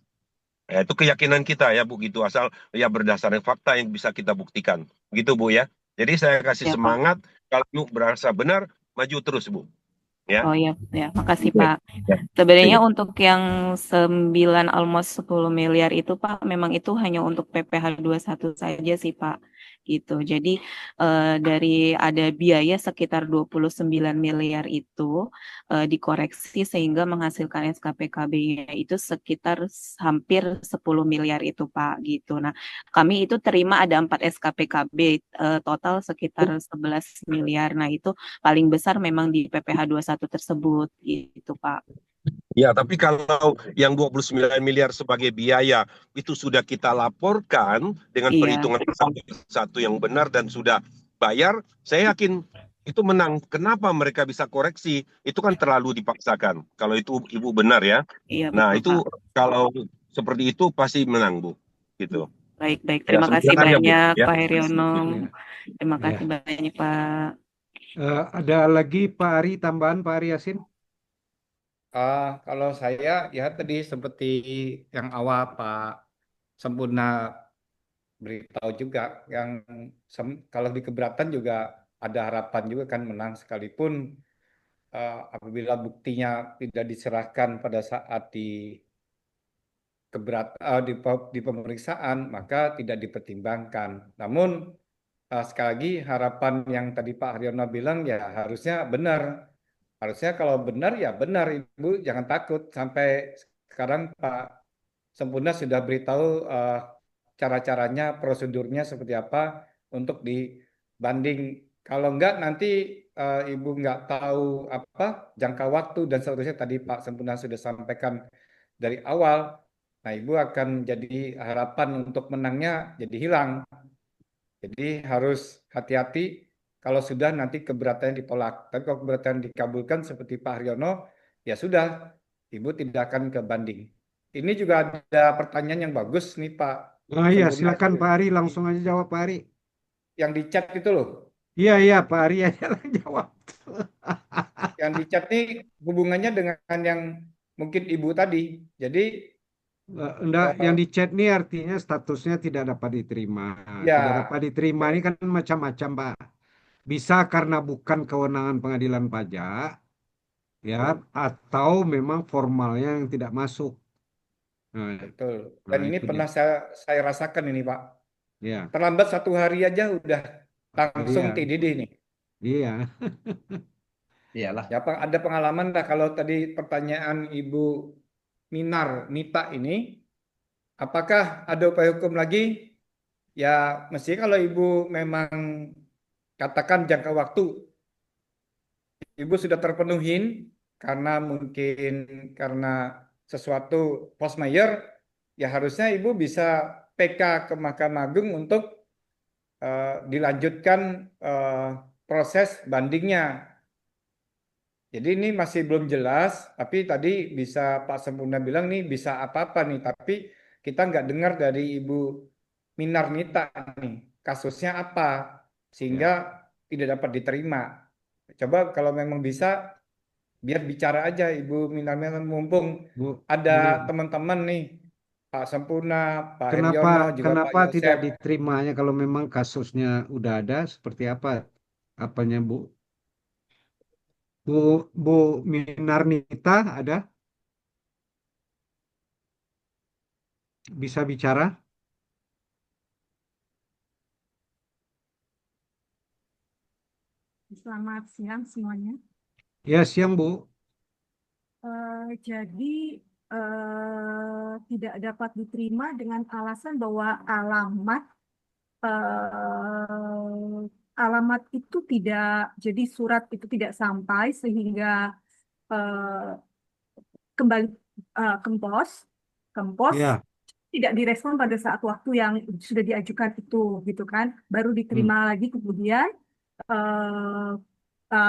Ya, itu keyakinan kita ya Bu gitu asal ya berdasarkan fakta yang bisa kita buktikan. Gitu Bu ya. Jadi saya kasih Ya Pak. semangat kalau Ibu berasa benar maju terus Bu ya. Oh ya, ya, makasih Oke. Pak. Ya. Sebenarnya Iya. untuk yang 9 almost 10 miliar itu Pak, memang itu hanya untuk PPh 21 saja sih Pak. Gitu. Jadi dari ada biaya sekitar 29 miliar itu dikoreksi sehingga menghasilkan SKPKB-nya itu sekitar hampir 10 miliar itu Pak gitu. Nah, kami itu terima ada 4 SKPKB total sekitar 11 miliar. Nah, itu paling besar memang di PPh 21 tersebut gitu Pak. Ya, tapi kalau yang 29 miliar sebagai biaya itu sudah kita laporkan dengan Iya, perhitungan satu yang benar dan sudah bayar, saya yakin itu menang. Kenapa mereka bisa koreksi? Itu kan terlalu dipaksakan. Kalau itu Ibu benar ya. iya Nah, betul Pak. itu kalau seperti itu pasti menang, Bu. Gitu. Baik-baik, Ya, terima kasih sebentar ya, Bu. banyak Ya. Pak Heryono. Ya, Terima kasih ya. banyak Pak. Ada lagi Pak Ari tambahan Pak Ari Yasin? Kalau saya ya tadi seperti yang awal Pak Sempurna beritahu juga, yang kalau di keberatan juga ada harapan juga kan menang sekalipun apabila buktinya tidak diserahkan pada saat di pemeriksaan maka tidak dipertimbangkan. Namun sekali lagi harapan yang tadi Pak Haryono bilang ya harusnya benar. Harusnya kalau benar ya benar Ibu, jangan takut. Sampai sekarang Pak Sempurna sudah beritahu cara-caranya, prosedurnya seperti apa untuk dibanding. Kalau enggak nanti Ibu enggak tahu apa jangka waktu dan seterusnya tadi Pak Sempurna sudah sampaikan dari awal. Nah, Ibu akan jadi harapan untuk menangnya jadi hilang. Jadi harus hati-hati kalau sudah nanti keberatannya ditolak. Tapi kalau keberatan dikabulkan seperti Pak Haryono, ya sudah, Ibu tidak akan ke banding. Ini juga ada pertanyaan yang bagus nih Pak Oh iya, Sempurna. silakan Pak Ari, langsung aja jawab Pak Ari. Yang di chat itu loh. Iya, iya, Pak Ari aja yang jawab. Yang di chat nih hubungannya dengan yang mungkin Ibu tadi. Jadi Enggak, yang eh, di chat nih artinya statusnya tidak dapat diterima. Tidak dapat ya diterima ini kan macam-macam, Pak. Bisa karena bukan kewenangan pengadilan pajak, ya, atau memang formalnya yang tidak masuk. Nah, betul. Dan nah ini itu dia. pernah saya rasakan ini Pak. Ya, Terlambat 1 hari aja udah langsung iya, TDD nih. iya. Iyalah. Ya, ada pengalaman dah kalau tadi pertanyaan Ibu Minar Nita ini, apakah ada upaya hukum lagi? Ya, mesti kalau Ibu memang katakan jangka waktu Ibu sudah terpenuhin karena mungkin karena sesuatu force majeure, ya harusnya Ibu bisa PK ke Mahkamah Agung untuk dilanjutkan eh, proses bandingnya. Jadi ini masih belum jelas, tapi tadi bisa Pak Sempurna bilang nih bisa apa-apa nih, tapi kita nggak dengar dari Ibu Minarnita nih kasusnya apa sehingga Ya, tidak dapat diterima. Coba kalau memang bisa biar bicara aja Ibu Minarnita mumpung Bu, ada Bu, teman-teman nih Pak Sempurna, Pak kenapa Heryono, juga Pak kenapa tidak Yosep. diterimanya kalau memang kasusnya udah ada seperti apa? Apanya, Bu? Bu Minarnita ada bisa bicara? Selamat siang semuanya. Ya, siang, Bu. Jadi tidak dapat diterima dengan alasan bahwa alamat itu tidak, jadi surat itu tidak sampai sehingga eh, kembali ke pos Ya. tidak direspon pada saat waktu yang sudah diajukan itu, gitu kan? Baru Hmm. diterima lagi kemudian eh,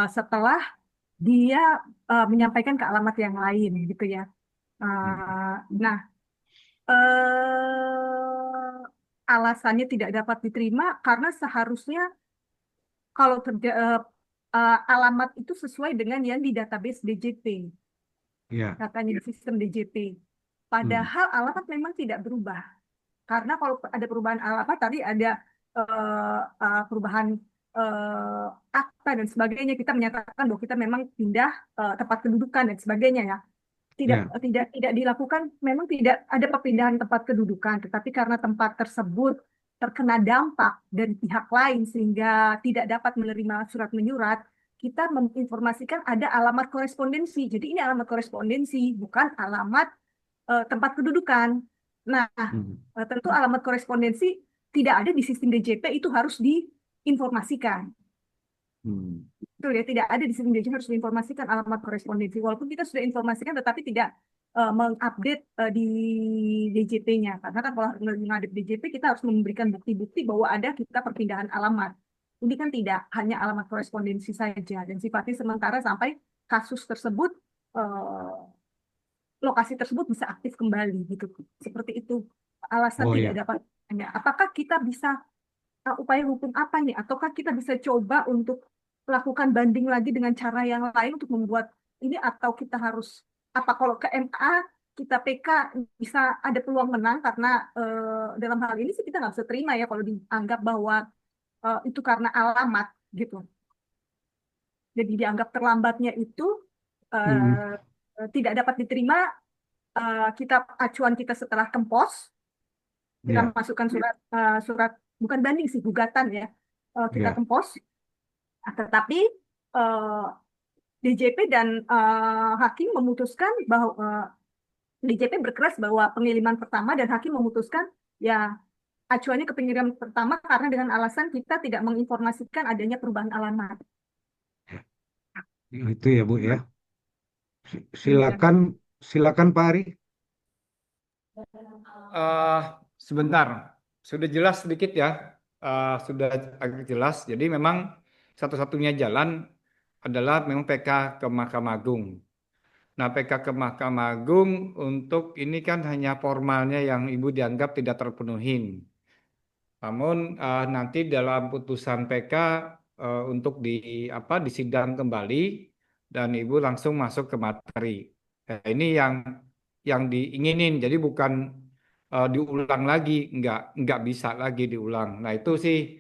setelah dia menyampaikan ke alamat yang lain gitu ya. Hmm. Nah, alasannya tidak dapat diterima karena seharusnya kalau alamat itu sesuai dengan yang di database DJP, Ya. katanya di sistem DJP. Hmm. Padahal alamat memang tidak berubah. Karena kalau ada perubahan alamat tadi ada perubahan akta dan sebagainya, kita menyatakan bahwa kita memang pindah tempat kedudukan dan sebagainya ya. Tidak Ya. tidak tidak dilakukan, memang tidak ada perpindahan tempat kedudukan, tetapi karena tempat tersebut terkena dampak dari pihak lain sehingga tidak dapat menerima surat menyurat, kita menginformasikan ada alamat korespondensi. Jadi ini alamat korespondensi, bukan alamat tempat kedudukan. Nah, Hmm. tentu alamat korespondensi tidak ada di sistem DJP, itu harus diinformasikan. Hmm. Betul ya, tidak ada di sistem DJP, harus diinformasikan alamat korespondensi. Walaupun kita sudah informasikan, tetapi tidak mengupdate di DJP-nya. Karena kan kalau mengupdate DJP, kita harus memberikan bukti-bukti bahwa ada kita perpindahan alamat. Ini kan tidak, hanya alamat korespondensi saja. Dan sifatnya sementara sampai kasus tersebut, lokasi tersebut bisa aktif kembali gitu. Seperti itu. Alasan Oh tidak ya. dapat. Apakah kita bisa upaya hukum apa nih? Ataukah kita bisa coba untuk melakukan banding lagi dengan cara yang lain untuk membuat ini, atau kita harus apa kalau ke MA kita PK bisa ada peluang menang karena dalam hal ini sih kita nggak bisa terima ya kalau dianggap bahwa itu karena alamat gitu. Jadi dianggap terlambatnya itu Hmm. tidak dapat diterima. Kita acuan kita setelah kempos, kita Ya. masukkan surat bukan banding sih, gugatan ya. Kita Ya. kempos. Tetapi eh, DJP dan hakim memutuskan bahwa DJP berkeras bahwa pengiriman pertama, dan hakim memutuskan ya acuannya ke pengiriman pertama karena dengan alasan kita tidak menginformasikan adanya perubahan alamat. Itu ya, Bu ya. Demikian. Silakan, silakan Pak Ari. Eh, Sebentar, sudah jelas sedikit ya, sudah agak jelas. Jadi memang satu-satunya jalan adalah memang PK ke Mahkamah Agung. Nah, PK ke Mahkamah Agung untuk ini kan hanya formalnya yang Ibu dianggap tidak terpenuhin. Namun nanti dalam putusan PK untuk disidang kembali dan Ibu langsung masuk ke materi. Nah, ini yang diinginin. Jadi bukan diulang lagi, nggak bisa lagi diulang. Nah, itu sih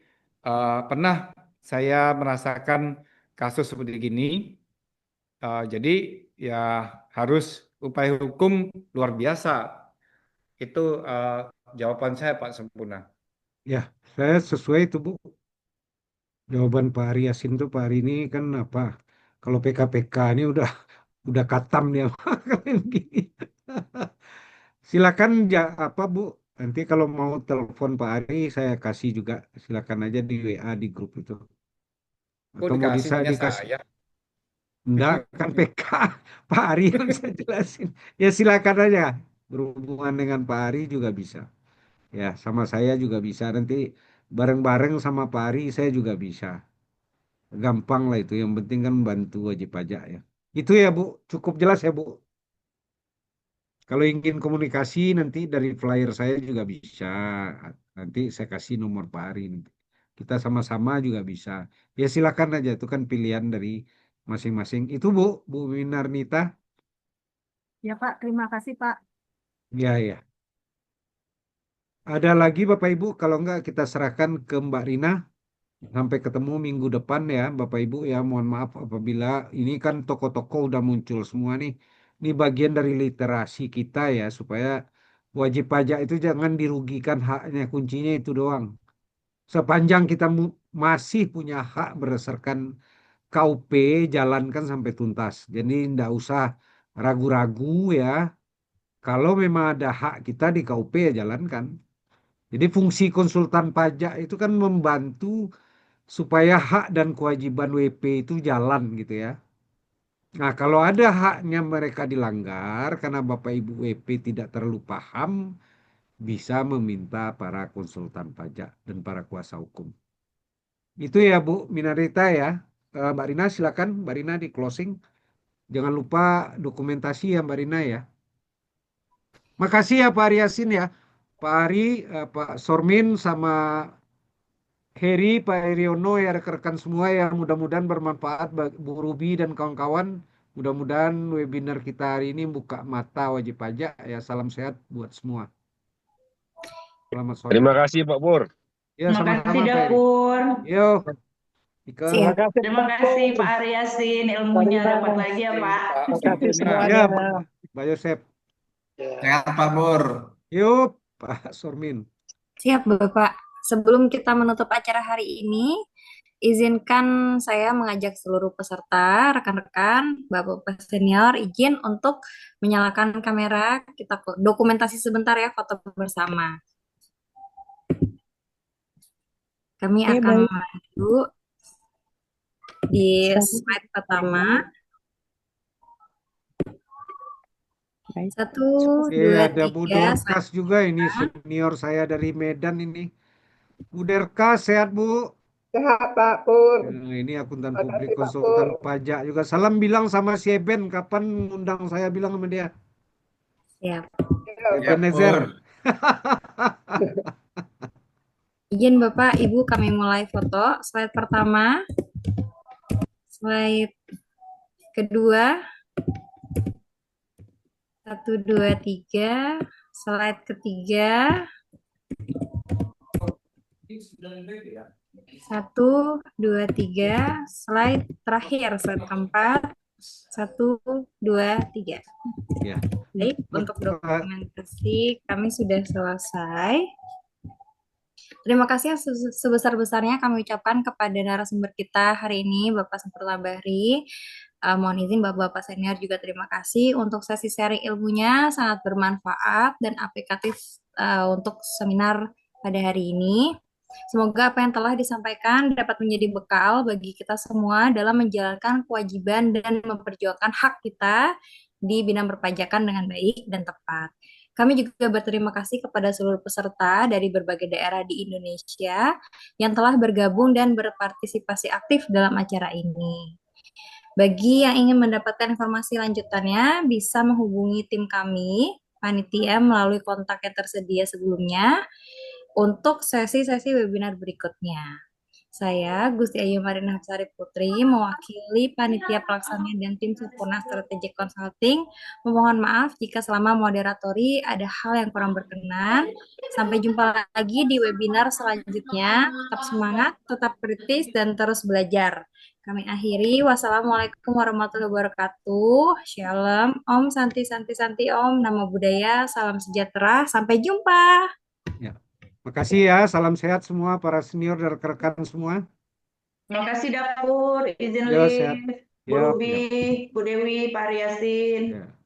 pernah saya merasakan kasus seperti gini. Jadi ya harus upaya hukum luar biasa. Itu jawaban saya Pak Sempurna. Ya, saya sesuai itu Bu. Jawaban Pak Ari Yasin tuh Pak Ari ini kan apa? Kalau PKPK ini udah katam dia kalian gini. Silakan ya apa Bu? Nanti kalau mau telepon Pak Ari saya kasih juga. Silakan aja di WA di grup itu. Kok Atau mau dikasih maunya dikasih. saya? Enggak, kan PK Pak Ari yang saya jelasin. Ya silakan aja. Berhubungan dengan Pak Ari juga bisa. Ya, sama saya juga bisa. Nanti bareng-bareng sama Pak Ari saya juga bisa. Gampang lah itu. Yang penting kan bantu wajib pajak ya. Itu ya Bu, cukup jelas ya Bu. Kalau ingin komunikasi nanti dari flyer saya juga bisa. Nanti saya kasih nomor Pak Ari nanti. Kita sama-sama juga bisa. Ya silakan aja. Itu kan pilihan dari masing-masing. Itu Bu, Bu Winarnita. Ya Pak, terima kasih Pak. Ya, ya. Ada lagi Bapak Ibu, kalau enggak kita serahkan ke Mbak Rina. Sampai ketemu minggu depan ya Bapak Ibu ya. Mohon maaf apabila ini kan toko-toko udah muncul semua nih. Ini bagian dari literasi kita ya supaya wajib pajak itu jangan dirugikan haknya. Kuncinya itu doang. Sepanjang kita masih punya hak berdasarkan KUP, jalankan sampai tuntas. Jadi enggak usah ragu-ragu ya. Kalau memang ada hak kita di KUP ya jalankan. Jadi fungsi konsultan pajak itu kan membantu supaya hak dan kewajiban WP itu jalan gitu ya. Nah, kalau ada haknya mereka dilanggar karena Bapak Ibu WP tidak terlalu paham, bisa meminta para konsultan pajak dan para kuasa hukum. Itu ya Bu Minarita ya. Mbak Rina silakan, Mbak Rina di closing. Jangan lupa dokumentasi ya Mbak Rina ya. Makasih ya Pak Ari Yasin ya. Pak Ari, Pak Sormin sama Heri, Pak Eriono, ya rekan-rekan semua yang mudah-mudahan bermanfaat bagi Bu Ruby dan kawan-kawan. Mudah-mudahan webinar kita hari ini buka mata wajib pajak. Ya, salam sehat buat semua. Selamat sore. Terima kasih Pak Pur. Ya, Terima sama-sama kasih Pak Eri. Dapur. Yo, Ika. Terima kasih Terima Pak kasih Pur. Pak Aryasin, Pak ilmunya Rina. dapat lagi ya Pak. Terima kasih Ya, semuanya. Pak Yosep. Sehat Pak Pur. Yuk, Pak Sormin. Siap, Bapak. Sebelum kita menutup acara hari ini, izinkan saya mengajak seluruh peserta, rekan-rekan, Bapak-Bapak senior, izin untuk menyalakan kamera. Kita dokumentasi sebentar ya, foto bersama. Kami Oke, akan baik. maju di slide pertama. Baik. 1, Oke, 2, ada Bu 3. Dorcas juga ini, senior saya dari Medan ini. Bu Dorcas, sehat Bu? Sehat Pak Pur. Nah, ini akuntan Terima publik, kasih Pak Pur. konsultan pajak juga. Salam bilang sama si Eben, kapan undang saya bilang sama dia. Siap. Ya, Pak. Ebenezer. Izin Bapak, Ibu, kami mulai foto. Slide pertama. Slide kedua. 1, 2, 3. Slide ketiga. 1, 2, 3. Slide terakhir, slide keempat. 1, 2, 3. Ya. Baik, untuk dokumentasi kami sudah selesai. Terima kasih yang sebesar-besarnya kami ucapkan kepada narasumber kita hari ini, Bapak Sampurna Bahri. Mohon izin Bapak-Bapak senior juga terima kasih untuk sesi sharing ilmunya, sangat bermanfaat dan aplikatif untuk seminar pada hari ini. Semoga apa yang telah disampaikan dapat menjadi bekal bagi kita semua dalam menjalankan kewajiban dan memperjuangkan hak kita di bidang perpajakan dengan baik dan tepat. Kami juga berterima kasih kepada seluruh peserta dari berbagai daerah di Indonesia yang telah bergabung dan berpartisipasi aktif dalam acara ini. Bagi yang ingin mendapatkan informasi lanjutannya, bisa menghubungi tim kami, panitia, melalui kontak yang tersedia sebelumnya untuk sesi-sesi webinar berikutnya. Saya, Gusti Ayu Marina Hapsari Putri, mewakili panitia pelaksana dan tim Sempurna Strategic Consulting, memohon maaf jika selama moderatori ada hal yang kurang berkenan. Sampai jumpa lagi di webinar selanjutnya. Tetap semangat, tetap kritis, dan terus belajar. Kami akhiri. Wassalamualaikum warahmatullahi wabarakatuh. Shalom. Om Santi Santi Santi Om. Namo Buddhaya. Salam sejahtera. Sampai jumpa. Ya. Makasih ya, salam sehat semua para senior dan rekan-rekan semua. Terima kasih Dapur, izin Yo, sehat. live, Bu Yo, Ruby, yo. Bu Dewi, Pak Yasin. Ya.